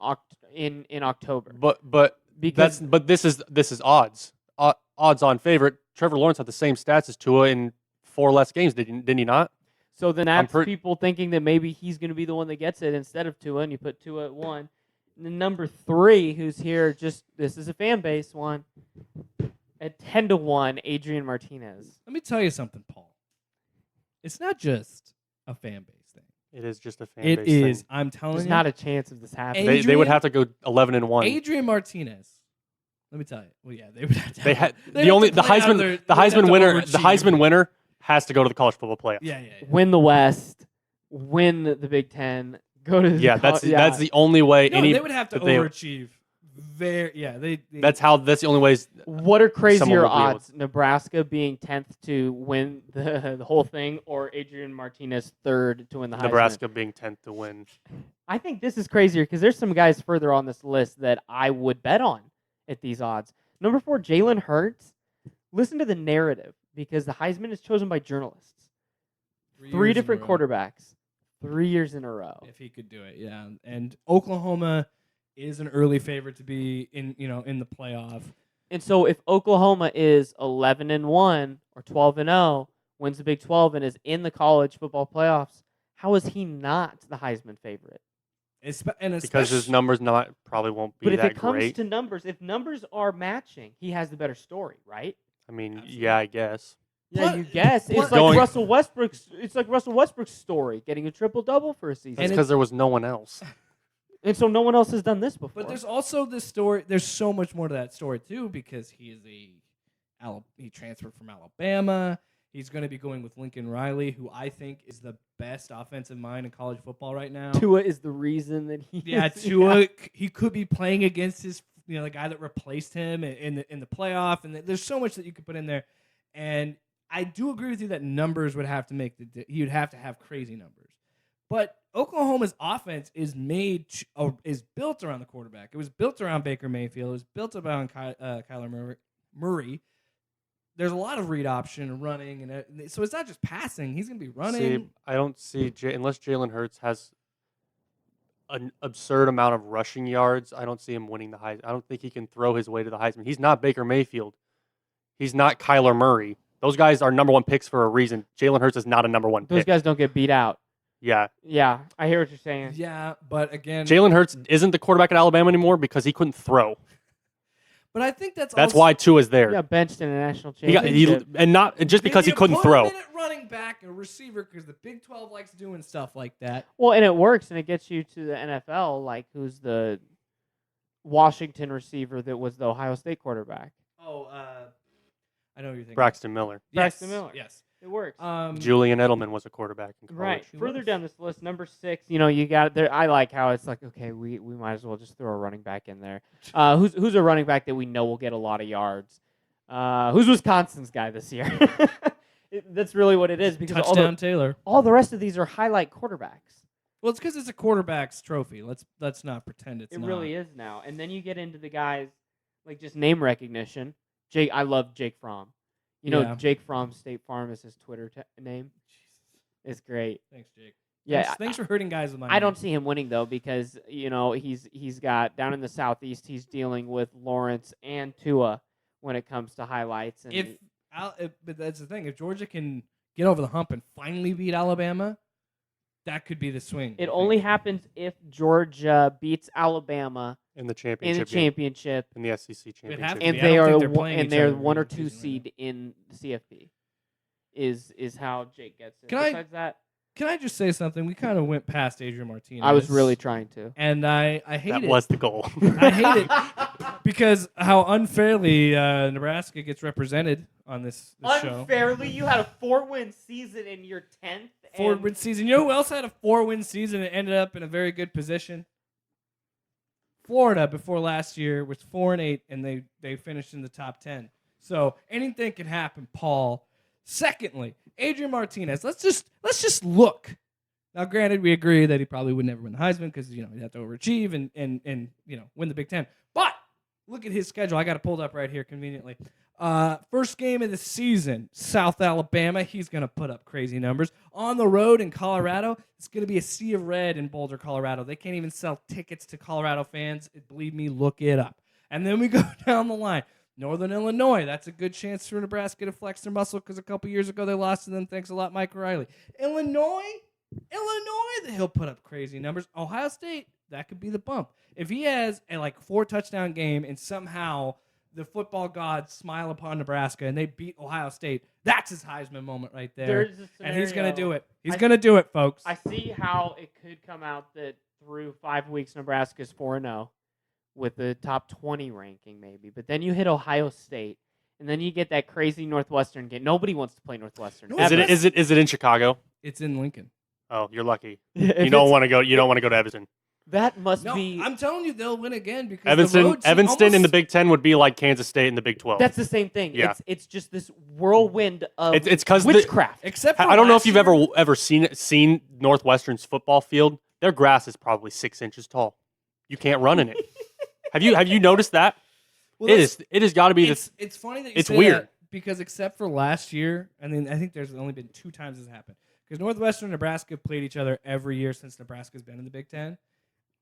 October But because this is odds. Odds on favorite. Trevor Lawrence had the same stats as Tua in 4 less games. Didn't he not? so then that's pre- people thinking that maybe he's going to be the one that gets it instead of Tua, and you put Tua at 1. And then number 3, who's here, this is a fan base one, at 10-1, Adrian Martinez. Let me tell you something, Paul. It's not just a fan base thing. It is just a fan It base is. thing. I'm telling There's you. not a chance of this happening. They would Adrian- have to go 11-1. Adrian Martinez. Let me tell you. Well, yeah, they would have to. They had they'd the only have to the play out Heisman their- the they'd have Heisman to winner the overachieve. Heisman winner has to go to the college football playoff. Yeah. Win the West, win the Big Ten, go to the Yeah, that's the only way. No, any they would have to that they- overachieve. They That's the only way. What are crazier Someone will be able odds? Nebraska being 10th to win the whole thing, or Adrian Martinez 3rd to win the Heisman? Nebraska being 10th to win. I think this is crazier because there's some guys further on this list that I would bet on at these odds. Number 4, Jalen Hurts. Listen to the narrative because the Heisman is chosen by journalists. 3 different quarterbacks, 3 years in a row. If he could do it, yeah. And Oklahoma is an early favorite to be in the playoff. And so if Oklahoma is 11-1 or 12-0, wins the Big 12 and is in the college football playoffs, how is he not the Heisman favorite? Because his numbers probably won't be But if that it comes great. to numbers, if numbers are matching, he has the better story, right? I mean, Absolutely. yeah, I guess. Yeah, Plus- you guess. It's plus- like Going- Russell Westbrook's. It's like Russell Westbrook's story, getting a triple double for a season, That's And because there was no one else. and so no one else has done this before. But there's also this story. There's so much more to that story too, because he transferred from Alabama. He's going to be going with Lincoln Riley, who I think is the best offensive mind in college football right now. Tua is the reason that he. Yeah, is- Tua. He could be playing against his, the guy that replaced him in the playoff, and there's so much that you could put in there. And I do agree with you that numbers would have to make he would have to have crazy numbers. But Oklahoma's offense is is built around the quarterback. It was built around Baker Mayfield. It was built around Kyler Murray. There's a lot of read option and running, and so it's not just passing. He's going to be running. See, I don't see unless Jalen Hurts has an absurd amount of rushing yards. I don't see him winning the Heisman. I don't think he can throw his way to the Heisman. He's not Baker Mayfield. He's not Kyler Murray. Those guys are number one picks for a reason. Jalen Hurts is not a number one pick. Those guys don't get beat out. Yeah. Yeah, I hear what you're saying. Yeah, but again, Jalen Hurts isn't the quarterback at Alabama anymore because he couldn't throw. But I think that's also, why Tua's there. He got benched in a national He got, championship. and not just because he couldn't throw. Put him in at running back, a receiver, because the Big 12 likes doing stuff like that. Well, and it works, and it gets you to the NFL, like who's the Washington receiver that was the Ohio State quarterback. Oh, I know what you're thinking. Braxton Miller. Braxton Miller. Yes. It works. Julian Edelman was a quarterback in college. Right. He Further was. down this list, number 6, you got there. I like how it's like, okay, we might as well just throw a running back in there. Who's a running back that we know will get a lot of yards? Who's Wisconsin's guy this year? That's really what it is because Touchdown Taylor. all the rest of these are highlight quarterbacks. Well, it's because it's a quarterback's trophy. Let's not pretend it's It not. really is now. And then you get into the guys like just name recognition. I love Jake Fromm. Yeah. Jake Fromm State Farm is his Twitter name. It's great. Thanks, Jake. Yeah, Thanks for hurting guys with my I name. don't see him winning though because he's got down in the Southeast he's dealing with Lawrence and Tua when it comes to highlights. And But that's the thing. If Georgia can get over the hump and finally beat Alabama, that could be the swing. it only happens if Georgia beats Alabama In the in championship. the championship, In the SEC championship. have to and be. they I don't are think they're playing each they're other 1 or regular 2 season right seed in the CFP. Is how Jake gets it. Can I- Besides that, Can I just say something? We kind of went past Adrian Martinez. I was really trying to. And I hate That it. was the goal. I hate it because how unfairly Nebraska gets represented on this show. Unfairly, you had a 4-win season in your 10th. 4-win season. You know who else had a 4-win season and ended up in a very good position? Florida before last year was 4-8 and they finished in the top 10. So anything can happen, Paul. Secondly, Adrian Martinez. Let's just look. Now, granted, we agree that he probably would never win the Heisman because he'd have to overachieve and win the Big Ten. But look at his schedule. I got it pulled up right here conveniently. First game of the season, South Alabama. He's going to put up crazy numbers. On the road in Colorado, it's going to be a sea of red in Boulder, Colorado. They can't even sell tickets to Colorado fans. Believe me, look it up. And then we go down the line. Northern Illinois, that's a good chance for Nebraska to flex their muscle because a couple years ago they lost to them. Thanks a lot, Mike Riley. Illinois, he'll put up crazy numbers. Ohio State, that could be the bump. If he has a 4-touchdown game and somehow the football gods smile upon Nebraska and they beat Ohio State, that's his Heisman moment right there. And he's going to do it. He's going to do it, folks. I see how it could come out that through 5 weeks Nebraska's 4-0 with the top 20 ranking maybe. But then you hit Ohio State, and then you get that crazy Northwestern game. Nobody wants to play Northwestern. Is it in Chicago? It's in Lincoln. Oh, you're lucky. If You don't want to go. You don't want to go to Evanston. That must No, be. I'm telling you, they'll win again because Evanston in the Big Ten would be like Kansas State in the Big 12. That's the same thing. Yeah. It's just this whirlwind of It's 'cause witchcraft. Except for I don't know if last you've year. ever seen Northwestern's football field. Their grass is probably 6 inches tall. You can't run in it. Have you noticed that? Well, It has got to be this. It's funny that you It's say weird. that because except for last year, and then I think there's only been 2 times this happened. Because Northwestern and Nebraska have played each other every year since Nebraska's been in the Big Ten.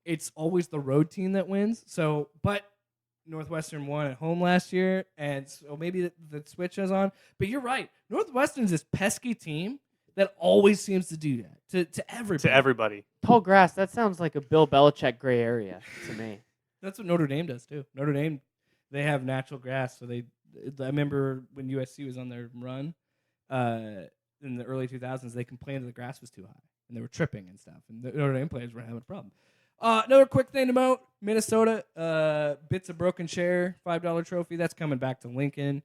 It's always the road team that wins. So, but Northwestern won at home last year, and so maybe the switch is on. But you're right. Northwestern's this pesky team that always seems to do that to everybody. To everybody. Tall grass. That sounds like a Bill Belichick gray area to me. That's what Notre Dame does too. Notre Dame, they have natural grass. So I remember when USC was on their run in the early 2000s, they complained that the grass was too high and they were tripping and stuff. And the Notre Dame players were having a problem. Another quick thing to note: Minnesota, bits of broken chair, $5 trophy. That's coming back to Lincoln.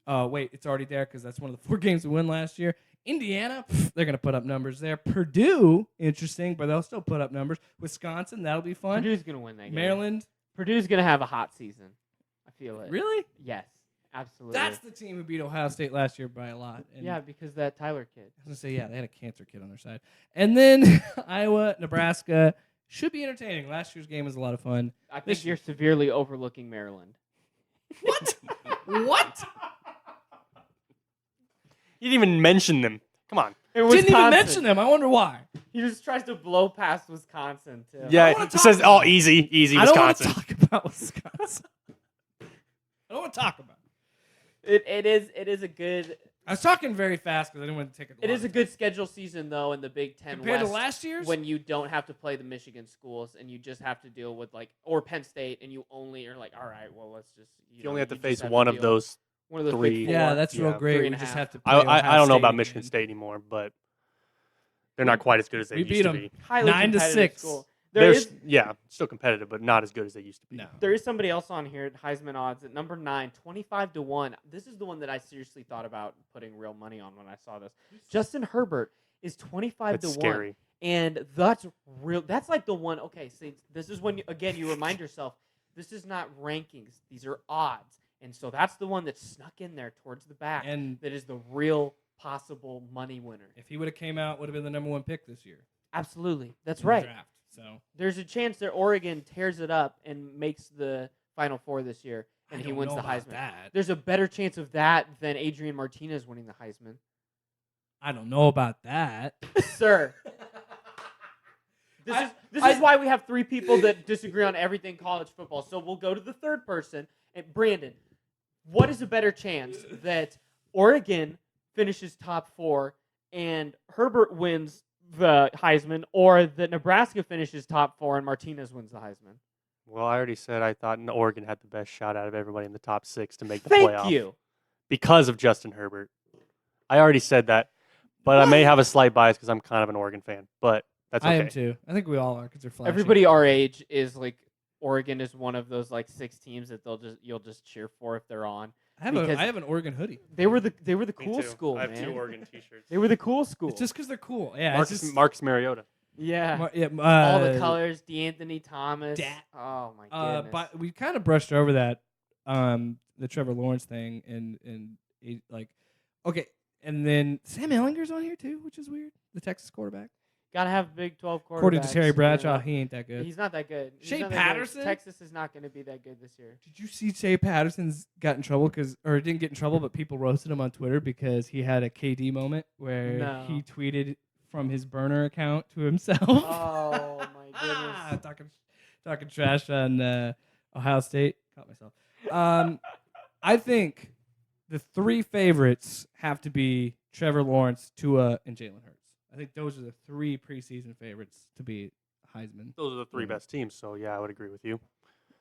Wait, it's already there because that's one of the 4 games we won last year. Indiana, they're going to put up numbers there. Purdue, interesting, but they'll still put up numbers. Wisconsin, that'll be fun. Purdue's gonna win that game. Maryland, Purdue's gonna have a hot season. I feel it. really? Yes. Absolutely. That's the team who beat Ohio State last year by a lot. And yeah, because that Tyler kid. I was going to say, yeah, they had a cancer kid on their side. And then Iowa, Nebraska should be entertaining. Last year's game was a lot of fun. I think you're severely overlooking Maryland. What? What? You didn't even mention them. Come on. Didn't even mention them. I wonder why. He just tries to blow past Wisconsin, too. Yeah, it says, oh, easy, I don't want Wisconsin. to talk about Wisconsin. I don't want to talk about it. It is a good... I was talking very fast because I didn't want to take it. It is a good schedule season, though, in the Big Ten Compared West. to last year's? When you don't have to play the Michigan schools and you just have to deal with, or Penn State, and you only are like, all right, well, let's just... You only have to just face have one of deal those. one of those three. big four. Yeah, that's real Yeah. great. 3.5. We just have to play I Ohio don't know State about Michigan again. State anymore, but they're not quite as good as they We used beat to 'em. be. Highly 9-6. competitive school. They're There is still competitive, but not as good as they used to be. No. There is somebody else on here at Heisman odds at number 9, 25-1. This is the one that I seriously thought about putting real money on when I saw this. Justin Herbert is 25-1. That's scary. And that's real. That's like the one. Okay, see, this is when you remind yourself, this is not rankings. These are odds. And so that's the one that's snuck in there towards the back. And that is the real possible money winner. if he would have came out, would have been the number 1 pick this year. Absolutely. That's in the right. draft. So There's a chance that Oregon tears it up and makes the Final Four this year, and I he don't wins know the about Heisman. that. There's a better chance of that than Adrian Martinez winning the Heisman. I don't know about that. Sir. This is why we have 3 people that disagree on everything college football. So we'll go to the third person. And Brandon, what is a better chance that Oregon finishes top 4 and Herbert wins the Heisman, or that Nebraska finishes top 4 and Martinez wins the Heisman? Well, I already said I thought Oregon had the best shot out of everybody in the top 6 to make the Thank playoff. you. Because of Justin Herbert. I already said that, but I may have a slight bias because I'm kind of an Oregon fan. But that's okay. I am too. I think we all are because they're flashy. Everybody our age is like Oregon is one of those like 6 teams that you'll just cheer for if they're on. I have an Oregon hoodie. They were the Me cool too. school, I have man. 2 Oregon T-shirts. They were the cool school. It's just because they're cool. Yeah, Marcus Mariota. yeah. yeah. All the colors, D'Anthony Thomas. Dat. Oh my goodness. But we kind of brushed over that, the Trevor Lawrence thing, and okay, and then Sam Ehlinger's on here too, which is weird. The Texas quarterback. Gotta have Big 12 quarterbacks. According to Terry Bradshaw, Yeah. he ain't that good. He's not that good. He's Shea not that good. Patterson? Texas is not going to be that good this year. Did you see Shea Patterson's got in trouble or didn't get in trouble, but people roasted him on Twitter because he had a KD moment where No. he tweeted from his burner account to himself. Oh my goodness. talking trash on Ohio State. Caught myself. I think the 3 favorites have to be Trevor Lawrence, Tua, and Jalen Hurts. I think those are the 3 preseason favorites to be Heisman. Those are the 3 best teams, so yeah, I would agree with you.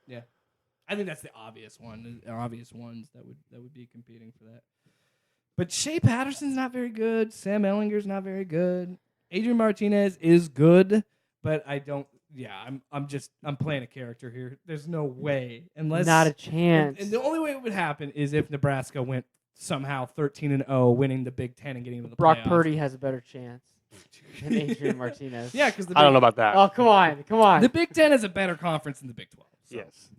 Yeah, I think that's the obvious one. Obvious ones that would be competing for that. But Shea Patterson's not very good. Sam Ehlinger's not very good. Adrian Martinez is good, but I don't. Yeah, I'm playing a character here. There's no way unless Not a chance. And the only way it would happen is if Nebraska went somehow 13-0, winning the Big Ten and getting into the Brock playoffs. Purdy has a better chance than Adrian Martinez. Yeah, because I don't know about that. Oh, come on. The Big Ten is a better conference than the Big 12. So Yes.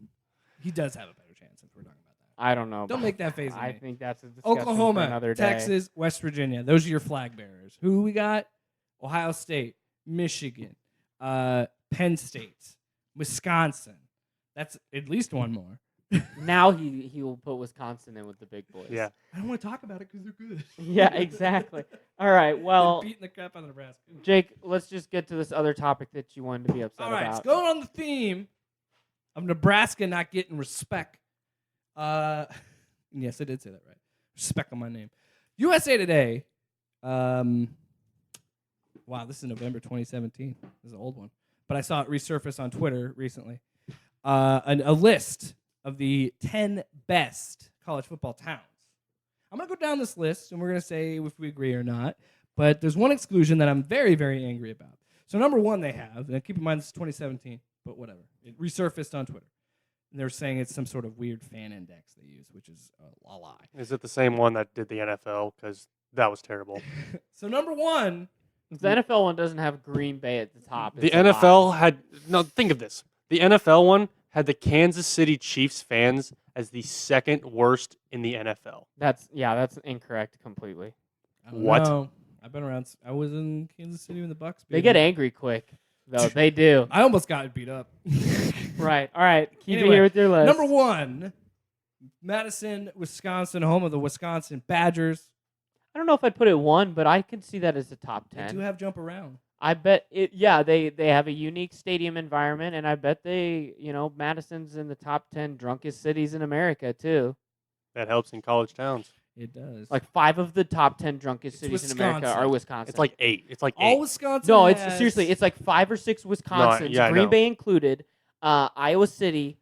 he does have a better chance if we're talking about that. I don't know. Don't about make that face. I think that's a discussion for Oklahoma, another day. Texas, West Virginia. Those are your flag bearers. Who we got? Ohio State, Michigan, Penn State, Wisconsin. That's at least one more. Now he will put Wisconsin in with the big boys. Yeah. I don't want to talk about it because they're good. Yeah, exactly. All right. Well, They're beating the crap out of Nebraska. Jake, let's just get to this other topic that you wanted to be upset All right, about. it's going on the theme of Nebraska not getting respect. Yes, I did say that right. Respect on my name. USA Today. Wow, this is November 2017. This is an old one. But I saw it resurface on Twitter recently. A list of the 10 best college football towns. I'm going to go down this list, and we're going to say if we agree or not. But there's one exclusion that I'm very, very angry about. So number 1 they have, and keep in mind this is 2017, but whatever. It resurfaced on Twitter. And they're saying it's some sort of weird fan index they use, which is a lie. Is it the same one that did the NFL? Because that was terrible. So number 1. The NFL one doesn't have Green Bay at the top. The It's a NFL lie. had... No, think of this. The NFL one had the Kansas City Chiefs fans as the second worst in the NFL. That's incorrect completely. I don't What? know. I've been around. I was in Kansas City when the Bucks. They get angry quick, though. They do. I almost got beat up. Right. All right. Keep Anyway, it here with your list. Number 1, Madison, Wisconsin, home of the Wisconsin Badgers. I don't know if I'd put it 1, but I can see that as a top They 10. do have jump around. I bet it. Yeah, they have a unique stadium environment, and I bet Madison's in the top 10 drunkest cities in America too. That helps in college towns. It does. Like 5 of the top 10 drunkest It's cities in America Wisconsin. are Wisconsin. It's like 8. It's like 8. all Wisconsin. no, it's has- seriously, it's like 5 or 6 Wisconsins, yeah, I Green know. Bay included, Iowa City,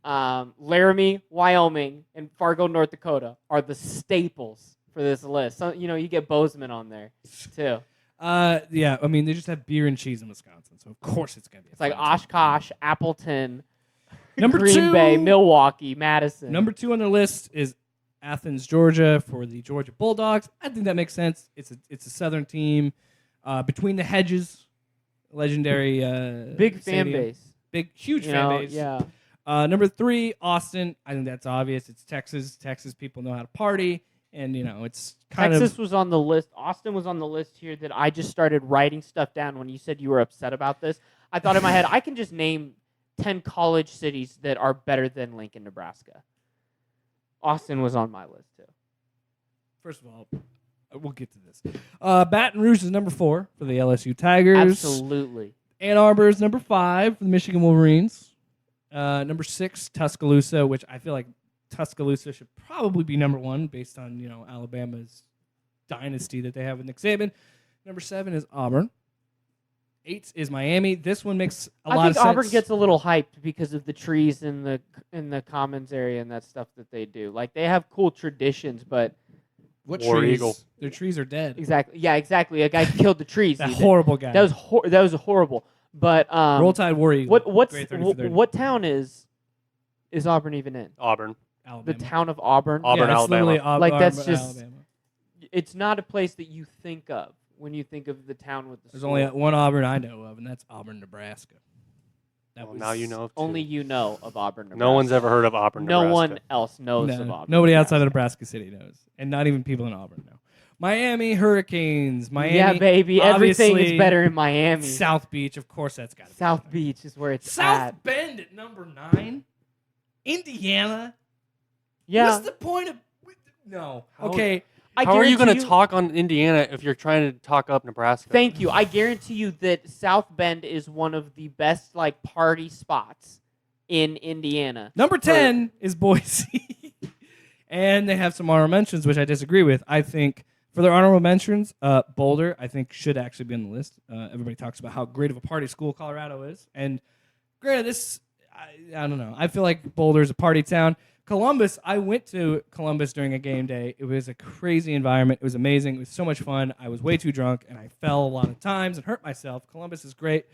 Laramie, Wyoming, and Fargo, North Dakota are the staples for this list. So you get Bozeman on there too. Yeah. I mean, they just have beer and cheese in Wisconsin, so of course it's gonna be. It's like Oshkosh, Appleton, Number Green 2, Bay, Milwaukee, Madison. Number 2 on their list is Athens, Georgia, for the Georgia Bulldogs. I think that makes sense. It's a Southern team. Between the Hedges, legendary big fan stadium. base. Big, huge You fan know, base. yeah. Number 3, Austin. I think that's obvious. It's Texas. Texas people know how to party, and it's kind Texas of. was on the list. Austin was on the list here that I just started writing stuff down when you said you were upset about this. I thought in my head, I can just name 10 college cities that are better than Lincoln, Nebraska. Austin was on my list too. First of all, we'll get to this. Baton Rouge is number 4 for the LSU Tigers. Absolutely. Ann Arbor is number 5 for the Michigan Wolverines. Number 6, Tuscaloosa, which I feel like Tuscaloosa should probably be number 1 based on Alabama's dynasty that they have with Nick Saban. Number 7 is Auburn. 8 is Miami. This one makes a lot of I sense. think Auburn gets a little hyped because of the trees in the commons area and that stuff that they do. Like they have cool traditions, but what War trees? Eagle. Their trees are dead. exactly, yeah, exactly. A guy killed the trees. That he did. horrible guy. That was horrible. But Roll Tide War Eagle. Great 30 for 30. what town is Auburn even in? Auburn. Alabama. The town of Auburn. Auburn, yeah, it's Alabama. literally Like, that's Auburn, just- Alabama. It's not a place that you think of when you think of the town with the There's school. only one Auburn I know of, and that's Auburn, Nebraska. That Well, now you know of two. Only you know of Auburn. Nebraska. No one's ever heard of Auburn, No Nebraska. one else knows No, of Auburn. nobody outside of Nebraska. Nebraska City knows, and not even people in Auburn know. Miami Hurricanes. Miami. Yeah, baby. Everything is obviously, better in Miami. South Beach, of course, that's got to South Beach is where it's South at. Bend at number 9. Indiana. Yeah. What's the point of? No. How- Okay. How are you going to guarantee talk on Indiana if you're trying to talk up Nebraska? Thank you. I guarantee you that South Bend is one of the best party spots in Indiana. Number 10 is Boise. And they have some honorable mentions, which I disagree with. I think for their honorable mentions, Boulder, I think, should actually be on the list. Everybody talks about how great of a party school Colorado is. And granted, I don't know. I feel like Boulder is a party town. Columbus, I went to Columbus during a game day. It was a crazy environment. It was amazing. It was so much fun. I was way too drunk, and I fell a lot of times and hurt myself. Columbus is great.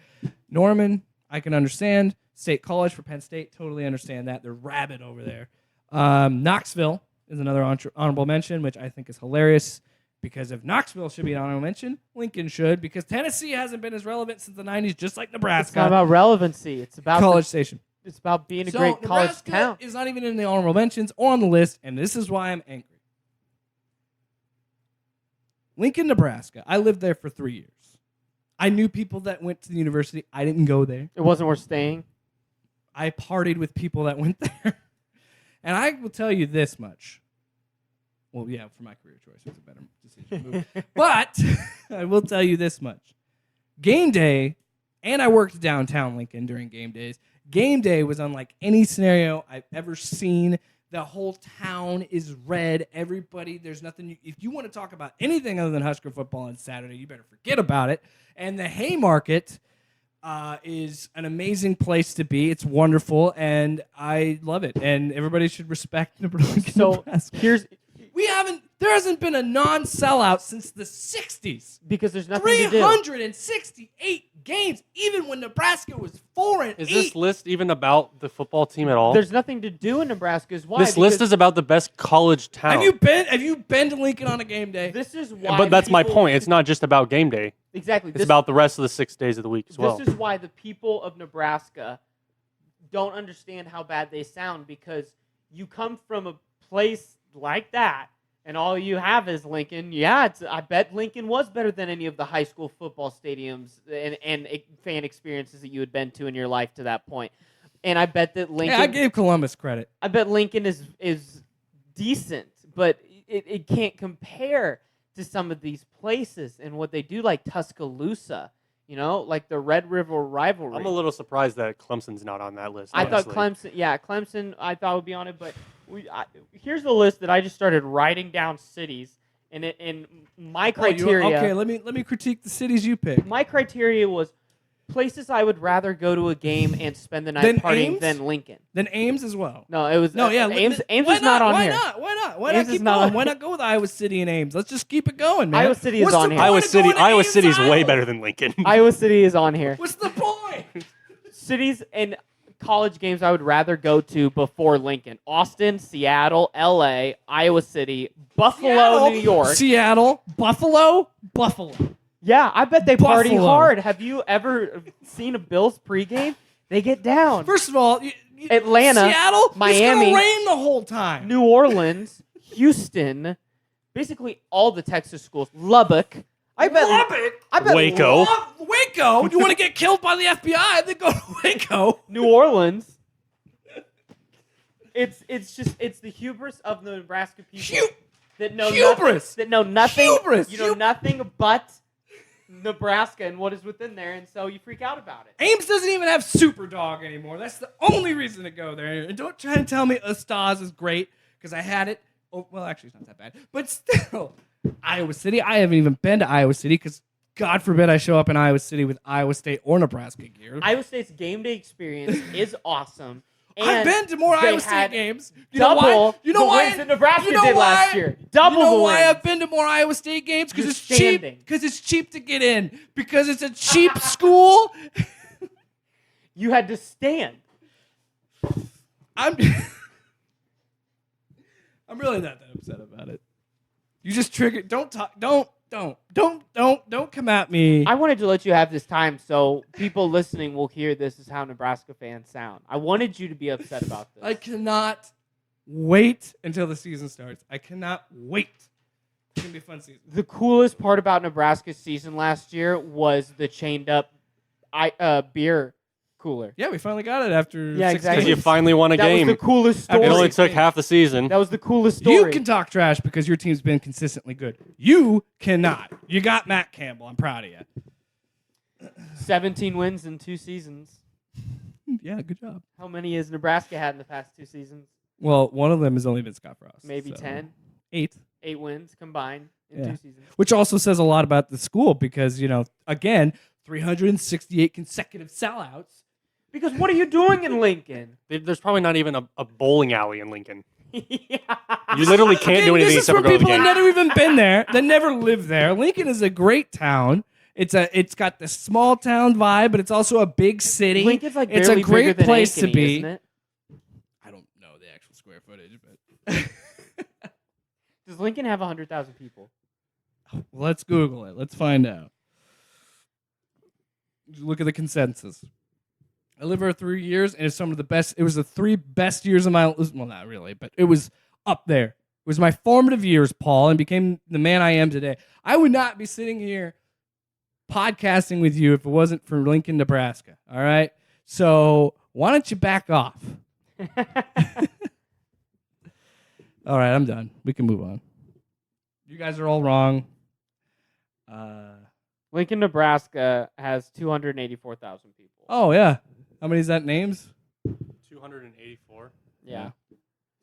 Norman, I can understand. State College for Penn State, totally understand that. They're rabid over there. Knoxville is another honorable mention, which I think is hilarious because if Knoxville should be an honorable mention, Lincoln should because Tennessee hasn't been as relevant since the 90s, just like It's not Nebraska. about relevancy. It's about College Station. It's about being a So great college Nebraska town. is not even in the honorable mentions or on the list, and this is why I'm angry. Lincoln, Nebraska. I lived there for 3 years. I knew people that went to the university. I didn't go there. It wasn't worth staying. I partied with people that went there. And I will tell you this much. Well, yeah, for my career choice, it was a better decision. But I will tell you this much. Game day, and I worked downtown Lincoln during game days. Game day was unlike any scenario I've ever seen. The whole town is red. Everybody, there's nothing. If you want to talk about anything other than Husker football on Saturday, you better forget about it. And the Haymarket is an amazing place to be. It's wonderful, and I love it. And everybody should respect Lincoln, So Nebraska. There hasn't been a non-sellout since the 60s. because there's nothing to do. 368 games, even when Nebraska was 4-8. Is this list even about the football team at all? There's nothing to do in Nebraska. Is why This list because is about the best college town. Have you been to Lincoln on a game day? This is why. But that's my people- point. It's not just about game day. Exactly. It's about the rest of the 6 days of the week as well. This is why the people of Nebraska don't understand how bad they sound because you come from a place like that and all you have is Lincoln. Yeah, I bet Lincoln was better than any of the high school football stadiums and fan experiences that you had been to in your life to that point. And I bet that Lincoln. Hey, I gave Columbus credit. I bet Lincoln is decent, but it can't compare to some of these places and what they do, like Tuscaloosa. Like the Red River rivalry. I'm a little surprised that Clemson's not on that list. I thought honestly. Clemson, I thought would be on it, but here's the list that I just started writing down cities, and my criteria. Okay, let me critique the cities you picked. My criteria was places I would rather go to a game and spend the night Then partying Ames? than Lincoln. Then Ames as well. No, it was Ames. Ames why is not on here. Why not? Why Ames not is keep not going? on- Why not go with Iowa City and Ames? Let's just keep it going, man. Iowa City is What's on the here. point of going to Iowa Ames, City's way Iowa? better than Lincoln. Iowa City is on here. What's the point? Cities and college games I would rather go to before Lincoln: Austin, Seattle, L.A., Iowa City, Buffalo, New York. Seattle, Buffalo. Yeah, I bet they party Buffalo. hard. Have you ever seen a Bills pregame? They get down. First of all, Atlanta, Seattle, Miami, it's gonna rain the whole time. New Orleans, Houston, basically all the Texas schools. Lubbock. I bet Waco. Waco. You want to get killed by the FBI? Then go to Waco. New Orleans. It's the hubris of the Nebraska people that know Hubris. nothing. Hubris. You know nothing but Nebraska and what is within there, and so you freak out about it. Ames doesn't even have Superdog anymore. That's the only reason to go there. And don't try to tell me Ustaz is great because I had it. Oh, well, actually, it's not that bad. But still, Iowa City. I haven't even been to Iowa City because God forbid I show up in Iowa City with Iowa State or Nebraska gear. Iowa State's game day experience is awesome. And I've been to more they Iowa State had games. You know double why? You know the why? wins that Nebraska you know did why? last year. Double You know the why wins. I've been to more Iowa State games? Because You're it's cheap. standing. Because it's cheap to get in. Because it's a cheap school. You had to stand. I'm really not that upset about it. You just triggered. Don't talk. Don't come at me. I wanted to let you have this time so people listening will hear this is how Nebraska fans sound. I wanted you to be upset about this. I cannot wait until the season starts. I cannot wait. It's gonna be a fun season. The coolest part about Nebraska's season last year was the chained up beer cooler. Yeah, we finally got it after. Yeah, 6 exactly. Because you finally won a That game. was the coolest It It story. only took half the season. That was the coolest story. You can talk trash because your team's been consistently good. You cannot. You got Matt Campbell. I'm proud of you. 17 wins in 2 seasons. Yeah, good job. How many has Nebraska had in the past 2 seasons? Well, one of them has only been Scott Frost. Maybe so 10. 8. 8 wins combined in Yeah. 2 seasons. Which also says a lot about the school because, again, 368 consecutive sellouts. Because what are you doing in Lincoln? There's probably not even a bowling alley in Lincoln. Yeah. You literally can't do anything This is except for for go to the people that game. never even been there, that never lived there. Lincoln is a great town. It's got the small town vibe, but it's also a big city. Lincoln's like it's barely a great bigger than place to Ankeny, be. isn't it? I don't know the actual square footage, but Does Lincoln have 100,000 people? let's Google it. Let's find out. Look at the consensus. I lived there 3 years, and it's some of the best. It was the 3 best years of my life. Well, not really, but it was up there. It was my formative years, Paul, and became the man I am today. I would not be sitting here podcasting with you if it wasn't for Lincoln, Nebraska. All right? So why don't you back off? All right, I'm done. We can move on. You guys are all wrong. Lincoln, Nebraska has 284,000 people. Oh, yeah. How many is that names? 284. Yeah.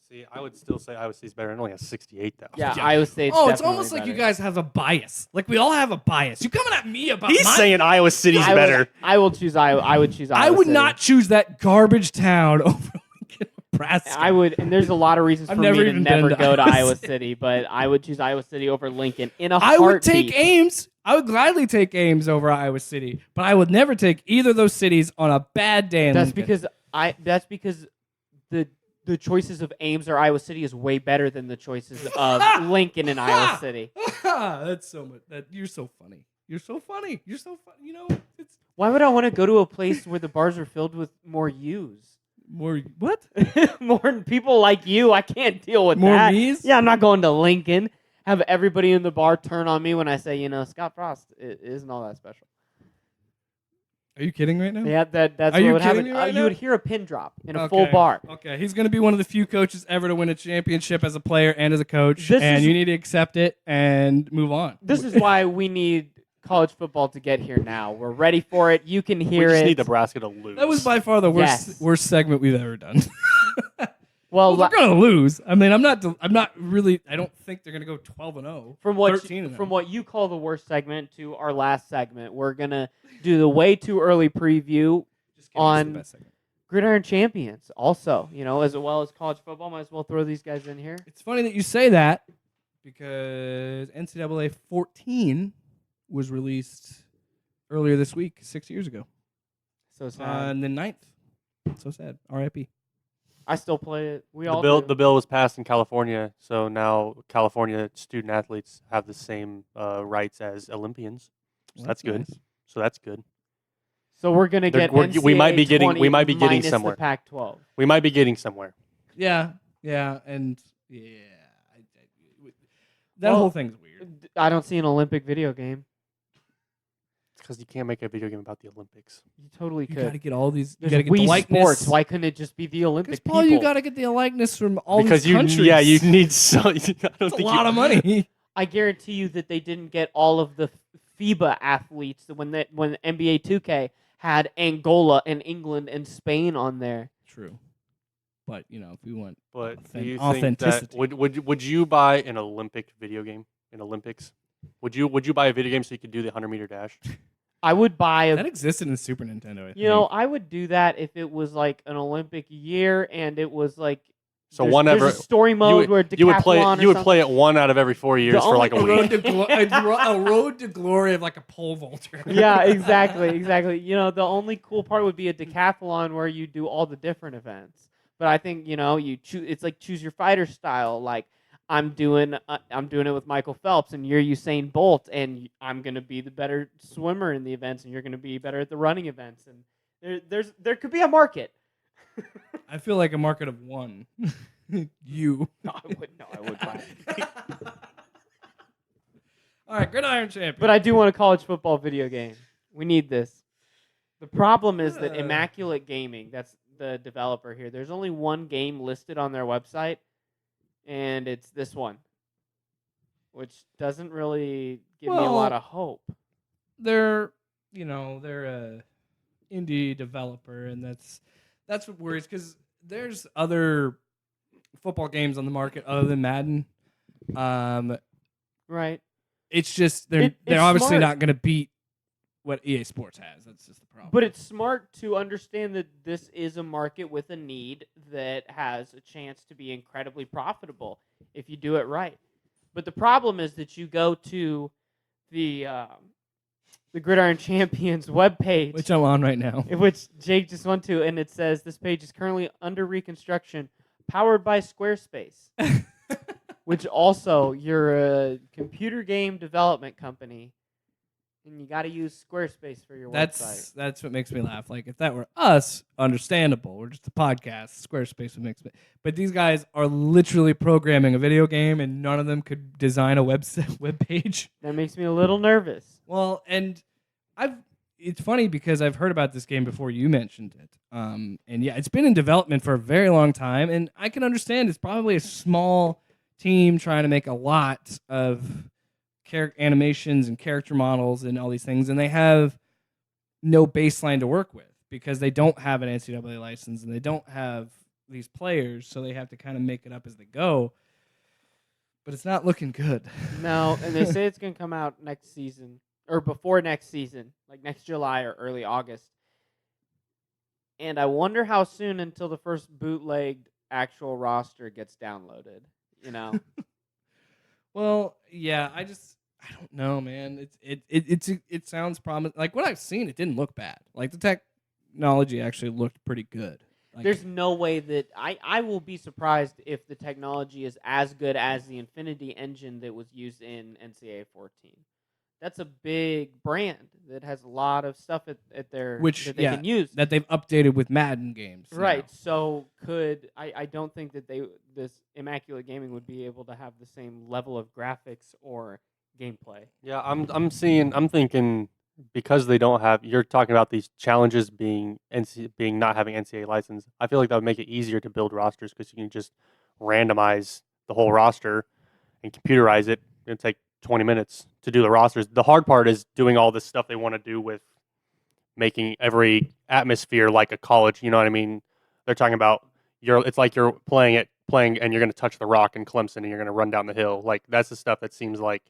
See, I would still say Iowa State's better. It only has 68,000. Yeah, Iowa State's Oh, it's definitely almost like you better. guys have a bias. Like we all have a bias. You coming at me about He's my... saying Iowa City's I would- better. I will choose Iowa. I would choose Iowa I would City. not choose that garbage town over Lincoln, Nebraska. I would, and there's a lot of reasons I've for never me to even never been to go to Iowa Iowa City. City, but I would choose Iowa City over Lincoln in a I heartbeat. would take Ames. I would gladly take Ames over Iowa City, but I would never take either of those cities on a bad day in That's Lincoln. because the choices of Ames or Iowa City is way better than the choices of Lincoln and Iowa City. That's so much. You're so funny. You're so funny. You're so funny. It's Why would I want to go to a place where the bars are filled with more U's? More what? More people like you. I can't deal with More that. me's? Yeah, I'm not going to Lincoln. Have everybody in the bar turn on me when I say, Scott Frost isn't all that special. Are you kidding right now? Yeah, that's Are what you would happen. kidding me right You now? would hear a pin drop in a full bar. Okay, he's going to be one of the few coaches ever to win a championship as a player and as a coach, This and is- you need to accept it and move on. This is why we need college football to get here now. We're ready for it. You can hear We just it. need Nebraska to lose. That was by far the worst segment we've ever done. Well, they're going to lose. I mean, I'm not really. I don't think they're going to go 12-0. from what 13-0. from what you call the worst segment to our last segment, we're gonna do the way too early preview Just kidding, on it's the best segment. Gridiron Champions. Also, as well as college football, might as well throw these guys in here. It's funny that you say that because NCAA 14 was released earlier this week, 6 years ago, So sad. on the 9th. So sad. R.I.P. I still play it. We The all bill do. the bill was passed in California, so now California student athletes have the same rights as Olympians. So Well, that's good. nice. So that's good. So we're gonna They're- get we're- we might be NCAA getting- 20 we might be getting minus somewhere. the Pac-12. We might be getting somewhere. Yeah, and yeah. That Well, whole thing's weird. I don't see an Olympic video game. It's because you can't make a video game about the Olympics. You totally You could. got to get all these. You There's got to get the Wii likeness. Sports. Why couldn't it just be the Olympic Because Paul, people? you got to get the likeness from all because these countries. you need so. I don't That's a think lot you, of money. I guarantee you that they didn't get all of the FIBA athletes when NBA 2K had Angola and England and Spain on there. True, but if we want, But do authen- you think that authenticity. would you buy an Olympic video game in Olympics? Would you buy a video game so you could do the 100-meter dash? I would buy a that existed in the Super Nintendo. I think. I would do that if it was like an Olympic year and it was like So there's a story mode where you would play decathlon or you would something. play it one out of every 4 years for like a a week. road to a road to glory of like a pole vaulter. Yeah, exactly. The only cool part would be a decathlon where you do all the different events. But I think you choose. It's like choose your fighter style. Like I'm doing it with Michael Phelps, and you're Usain Bolt, and I'm gonna be the better swimmer in the events, and you're gonna be better at the running events, and there could be a market. I feel like a market of one. You. No, I would buy it. All right, Gridiron Champion. But I do want a college football video game. We need this. The problem is that Yeah. Immaculate Gaming, that's the developer here, there's only one game listed on their website, and it's this one, which doesn't really give me a lot of hope. they're a indie developer, and that's what worries because there's other football games on the market other than Madden. Right. It's just It's they're obviously smart. not going to beat what EA Sports has. That's just the problem. But it's smart to understand that this is a market with a need that has a chance to be incredibly profitable if you do it right. But the problem is that you go to the Gridiron Champions webpage, which I'm on right now. which Jake just went to, and it says this page is currently under reconstruction, powered by Squarespace. Which also, you're a computer game development company, and you got to use Squarespace for your website. That's what makes me laugh. Like if that were us, understandable. We're just a podcast. Squarespace would make me. But these guys are literally programming a video game, and none of them could design a web page. That makes me a little nervous. Well, and it's funny because I've heard about this game before you mentioned it. And yeah, it's been in development for a very long time, and I can understand it's probably a small team trying to make a lot of animations and character models and all these things, and they have no baseline to work with because they don't have an NCAA license and they don't have these players, so they have to kind of make it up as they go. But it's not looking good. No, and they say it's going to come out next season, or before next season, like next July or early August. And I wonder how soon until the first bootlegged actual roster gets downloaded, Well, yeah, I don't know, man. It sounds promising. Like what I've seen, it didn't look bad. Like the technology actually looked pretty good. Like, There's no way that I will be surprised if the technology is as good as the Infinity engine that was used in NCAA 14. That's a big brand that has a lot of stuff at their Which that they can use. that they've updated with Madden games. Right. now. So I don't think that this Immaculate Gaming would be able to have the same level of graphics or gameplay. Yeah, I'm thinking because they don't have. You're talking about these challenges being being not having NCAA license. I feel like that would make it easier to build rosters because you can just randomize the whole roster and computerize it. It'll take 20 minutes to do the rosters. The hard part is doing all this stuff they want to do with making every atmosphere like a college. You know what I mean? They're talking about it's like you're playing and you're going to touch the rock in Clemson and you're going to run down the hill. Like that's the stuff that seems like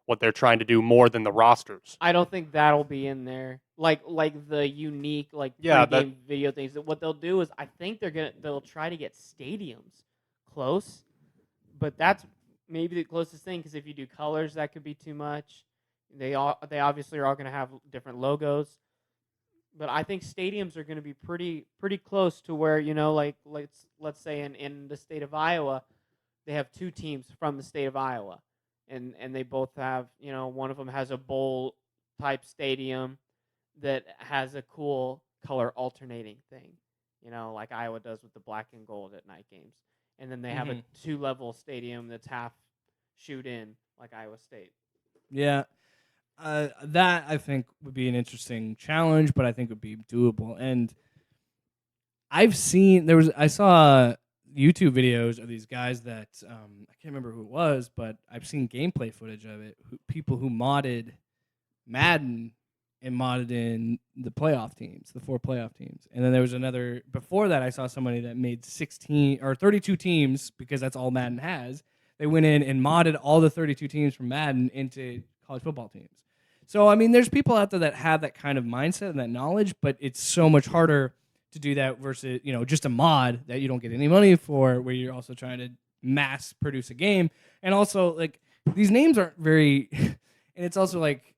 what they're trying to do more than the rosters. I don't think that'll be in there. Like the unique game video things. That what they'll do is I think they'll try to get stadiums close, but that's maybe the closest thing because if you do colors, that could be too much. They obviously are all going to have different logos, but I think stadiums are going to be pretty close to where like let's say in the state of Iowa, they have 2 teams from the state of Iowa. And they both have, one of them has a bowl type stadium that has a cool color alternating thing, like Iowa does with the black and gold at night games. And then they have a 2-level stadium that's half shoot in like Iowa State. Yeah. That I think would be an interesting challenge, but I think would be doable. And I saw YouTube videos of these guys that I can't remember who it was, but I've seen gameplay footage of it. People who modded Madden and modded in the playoff teams, the 4 playoff teams. And then there was another before that. I saw somebody that made 16 or 32 teams because that's all Madden has. They went in and modded all the 32 teams from Madden into college football teams. So I mean, there's people out there that have that kind of mindset and that knowledge, but it's so much harder to do that versus just a mod that you don't get any money for, where you're also trying to mass produce a game. And also like these names aren't very and it's also like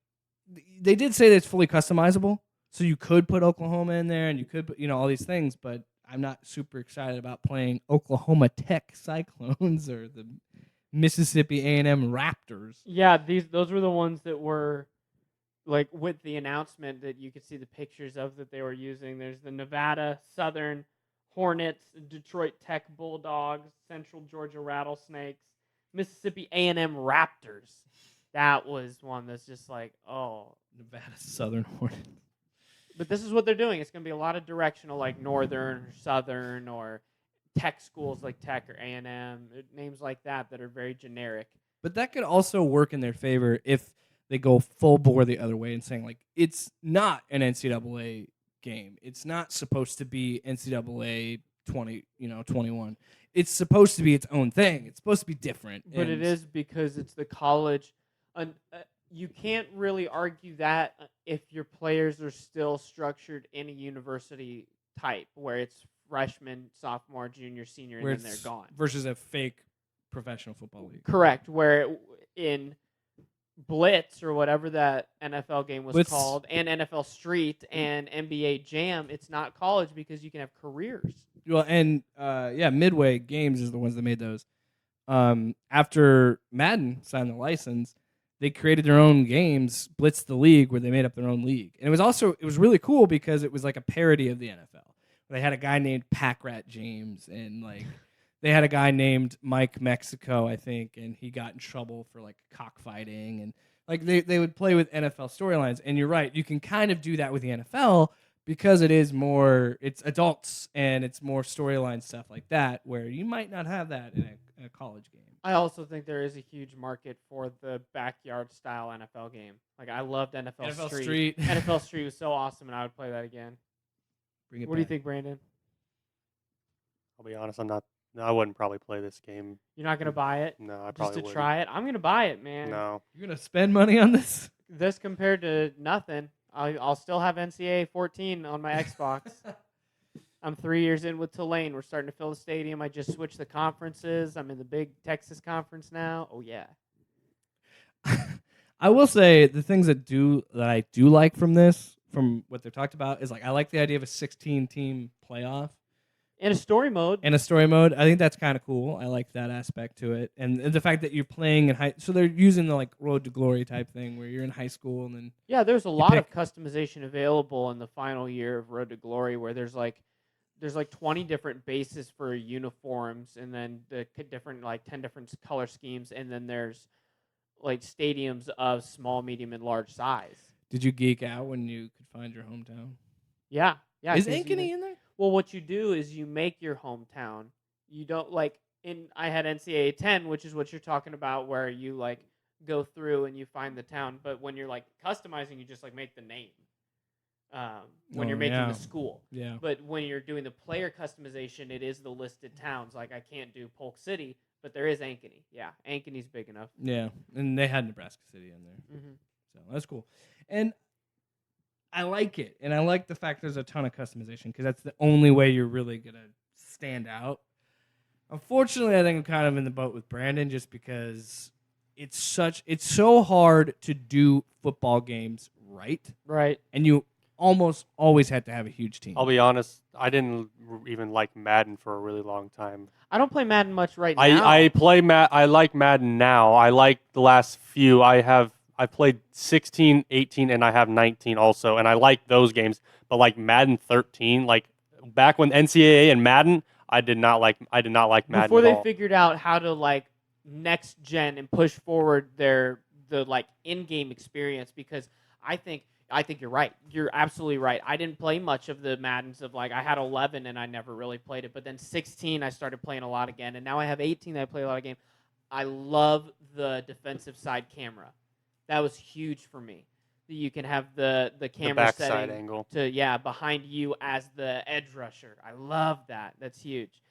they did say that it's fully customizable, so you could put Oklahoma in there and you could put all these things, but I'm not super excited about playing Oklahoma Tech Cyclones or the Mississippi A&M Raptors. Yeah, those were the ones that were like with the announcement that you could see the pictures of that they were using. There's the Nevada Southern Hornets, Detroit Tech Bulldogs, Central Georgia Rattlesnakes, Mississippi A&M Raptors. That was one that's just like, oh. Nevada Southern Hornets. But this is what they're doing. It's going to be a lot of directional, like Northern or Southern or tech schools like Tech or A&M, names like that are very generic. But that could also work in their favor if they go full bore the other way and saying, like, it's not an NCAA game. It's not supposed to be NCAA 21. It's supposed to be its own thing. It's supposed to be different. But it is because it's the college. You can't really argue that if your players are still structured in a university type where it's freshman, sophomore, junior, senior, and then they're gone. Versus a fake professional football league. Correct. Where in Blitz or whatever that NFL game was called, and NFL Street and NBA Jam, it's not college because you can have careers. Well, and Midway Games is the ones that made those. After Madden signed the license, they created their own games, Blitz the League, where they made up their own league. And it was really cool because it was like a parody of the NFL. They had a guy named Pack Rat James, and like they had a guy named Mike Mexico, I think, and he got in trouble for like cockfighting, and like they would play with NFL storylines. And you're right, you can kind of do that with the NFL because it's adults and it's more storyline stuff like that, where you might not have that in a college game. I also think there is a huge market for the backyard style NFL game. Like I loved NFL Street. NFL Street was so awesome, and I would play that again. What do you think, Brandon? I'll be honest, I wouldn't probably play this game. You're not gonna buy it? No, I just probably to wouldn't. try it. I'm gonna buy it, man. No, you're gonna spend money on this? This compared to nothing. I'll still have NCAA 14 on my Xbox. I'm 3 years in with Tulane. We're starting to fill the stadium. I just switched the conferences. I'm in the big Texas conference now. Oh yeah. I will say the things that I do like from this, from what they've talked about, is like I like the idea of a 16-team playoff. In a story mode. and a story mode. I think that's kind of cool. I like that aspect to it, and the fact that you're playing in high. So they're using the like Road to Glory type thing, where you're in high school and then Yeah, there's a lot of pick- customization available in the final year of Road to Glory, where there's like 20 different bases for uniforms, and then the different 10 different color schemes, and then there's like stadiums of small, medium, and large size. Did you geek out when you could find your hometown? Yeah, yeah. Is 'cause you Ankeny can- in there? Well, what you do is you make your hometown. You don't I had NCAA 10, which is what you're talking about, where you like go through and you find the town. But when you're like customizing, you just like make the name. When you're making the school. Yeah. But when you're doing the player customization, it is the listed towns. Like I can't do Polk City, but there is Ankeny. Yeah, Ankeny's big enough. Yeah, and they had Nebraska City in there, Mm-hmm. so that's cool. And I like it, and I like the fact there's a ton of customization because that's the only way you're really gonna stand out. Unfortunately, I think I'm kind of in the boat with Brandon just because it's so hard to do football games right, Right. and you almost always have to have a huge team. I'll be honest. I didn't even like Madden for a really long time. I don't play Madden much right now. I like Madden now. I like the last few. I played 16, 18, and I have 19 also, and I like those games. But like Madden 13, like back when NCAA and Madden, I did not like Madden Before at they all. figured out how to like next gen and push forward the like in-game experience, because I think you're right. You're absolutely right. I didn't play much of the Maddens of like I had 11 and I never really played it, but then 16 I started playing a lot again, and now I have 18 that I play a lot of games. I love the defensive side camera. That was huge for me. That you can have the camera backside setting angle to behind you as the edge rusher. I love that. That's huge.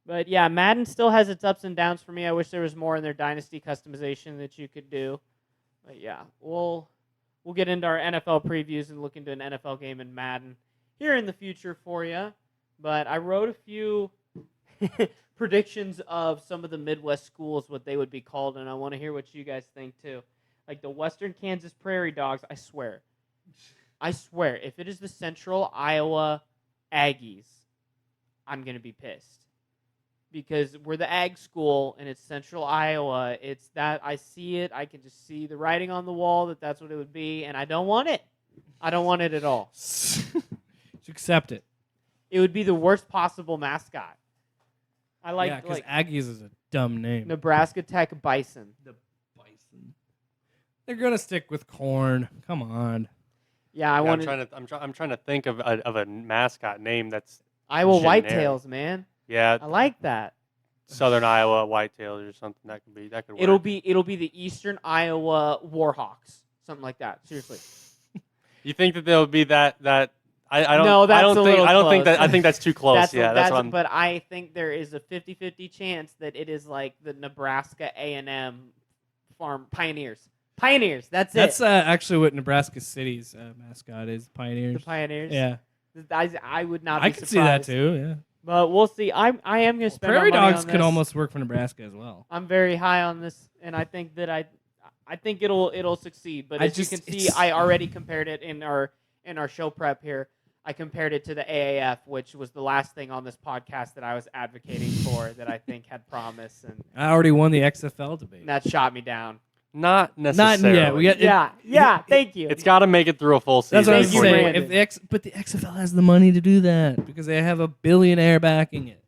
But yeah, Madden still has its ups and downs for me. I wish there was more in their dynasty customization that you could do. But yeah, we'll get into our NFL previews and look into an NFL game in Madden here in the future for you. But I wrote a few predictions of some of the Midwest schools, what they would be called, and I want to hear what you guys think too. Like the Western Kansas Prairie Dogs, I swear, if it is the Central Iowa Aggies, I'm going to be pissed. Because we're the ag school and it's Central Iowa. It's that I see it. I can just see the writing on the wall that's what it would be, and I don't want it. I don't want it at all. Just accept it. It would be the worst possible mascot. I Because Aggies is a dumb name. Nebraska Tech Bison. The Bison. They're gonna stick with corn. Come on. Yeah, I'm trying to think of a mascot name that's Iowa generic. Whitetails, man. Yeah, I like that. Southern Iowa Whitetails or something that could work. It'll be the Eastern Iowa Warhawks, something like that. Seriously. You think that there'll be that I don't No, that's I don't a think little I don't think close. that I think that's too close. That's what I'm. But I think there is a 50-50 chance that it is like the Nebraska A&M farm Pioneers. Pioneers. That's it. That's actually what Nebraska City's mascot is. Pioneers. The Pioneers. Yeah. I would not. Be I could see that surprised. too. Yeah. But we'll see. I am going to spend Prairie my money Dogs on could this. almost work for Nebraska as well. I'm very high on this, and I think that I think it'll succeed. But as you can see, I already compared it in our show prep here. I compared it to the AAF, which was the last thing on this podcast that I was advocating for that I think had promise, and I already won the XFL debate. that shot me down. Not necessarily. yet. We got- Thank you. It's got to make it through a full season. That's what I'm Thank you, saying. Brandon. But the XFL has the money to do that because they have a billionaire backing it.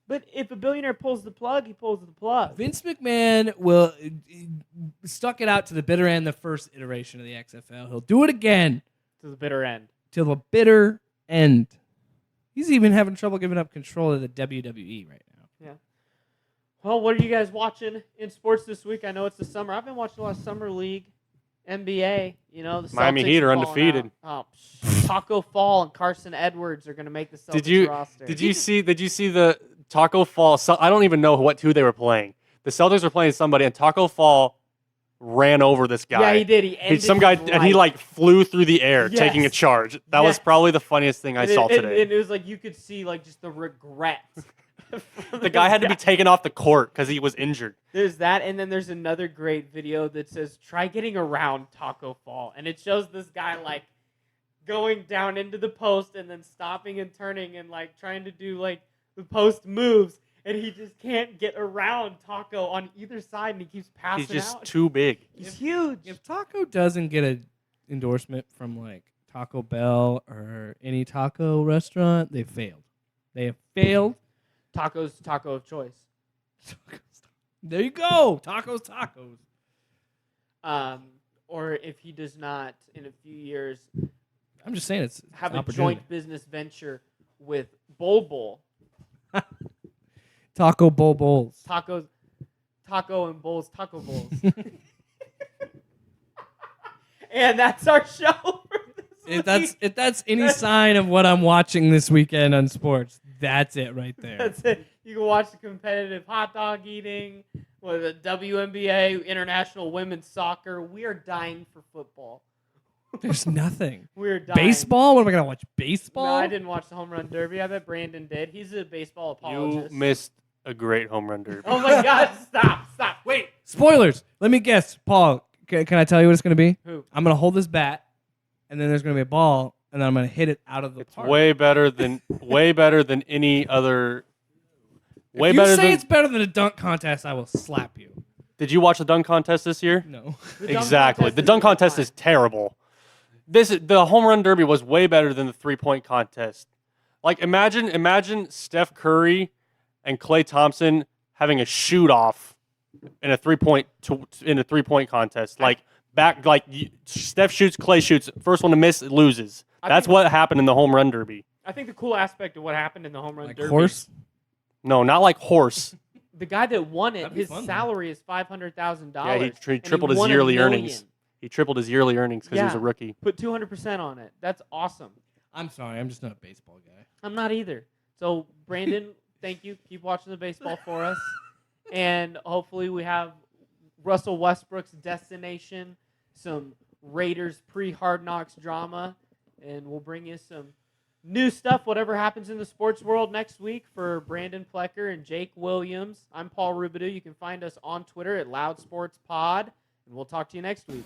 But if a billionaire pulls the plug, he pulls the plug. Vince McMahon will stuck it out to the bitter end. The first iteration of the XFL, he'll do it again To the bitter end. till the bitter end. He's even having trouble giving up control of the WWE right now. Well, what are you guys watching in sports this week? I know it's the summer. I've been watching a lot of summer league, NBA. You know, the Miami Celtics Heat are falling undefeated. out. Taco Fall and Carson Edwards are going to make the Celtics roster. Did you see the Taco Fall? I don't even know who they were playing. The Celtics were playing somebody, and Taco Fall ran over this guy. Yeah, he did. He ended some guy, his and he life. like flew through the air Yes. taking a charge. That was Yes. probably the funniest thing I saw today. And it was like you could see like just the regret. The guy had to be taken off the court because he was injured. There's that, and then there's another great video that says, try getting around Taco Fall. And it shows this guy, like, going down into the post and then stopping and turning and like trying to do like the post moves, and he just can't get around Taco on either side, and he keeps passing He's just out. too big. He's huge. If Taco doesn't get an endorsement from like Taco Bell or any taco restaurant, they failed. They have failed. Taco's taco of choice. There you go. Tacos. Or if he does not, in a few years, I'm just saying it's have an a opportunity. joint business venture with Bowl. Taco Bowl Bowls. Taco and Bowls, Taco Bowls. And that's our show for this week. If that's any sign of what I'm watching this weekend on sports, that's it right there. That's it. You can watch the competitive hot dog eating, or the WNBA, international women's soccer. We are dying for football. There's nothing. We're dying. Baseball? What am I gonna watch? Baseball? No, I didn't watch the home run derby. I bet Brandon did. He's a baseball apologist. You missed a great home run derby. Oh my God! Stop! Wait, spoilers. Let me guess. Paul, can I tell you what it's gonna be? Who? I'm gonna hold this bat, and then there's gonna be a ball, and then I'm gonna hit it out of the It's park. way better than any other. Way if you better say than. it's better than a dunk contest, I will slap you. Did you watch the dunk contest this year? No. The dunk Exactly. contest The is dunk really contest fun. is terrible. The home run derby was way better than the 3-point contest. Like imagine Steph Curry and Klay Thompson having a shoot off in a 3-point contest. Like Steph shoots, Klay shoots. First one to miss loses. That's what happened in the home run derby. I think the cool aspect of what happened in the home run Like derby. horse? No, not like horse. The guy that won it, That'd be his fun, though. salary is $500,000. Yeah, he and tripled his won $1 yearly million. earnings. He tripled his yearly earnings because he was a Yeah. rookie. Put 200% on it. That's awesome. I'm sorry. I'm just not a baseball guy. I'm not either. So, Brandon, thank you. Keep watching the baseball for us. And hopefully we have Russell Westbrook's destination, some Raiders pre-Hard Knocks drama, and we'll bring you some new stuff, whatever happens in the sports world next week. For Brandon Plecker and Jake Williams, I'm Paul Rubidoux. You can find us on Twitter at LoudSportsPod, and we'll talk to you next week.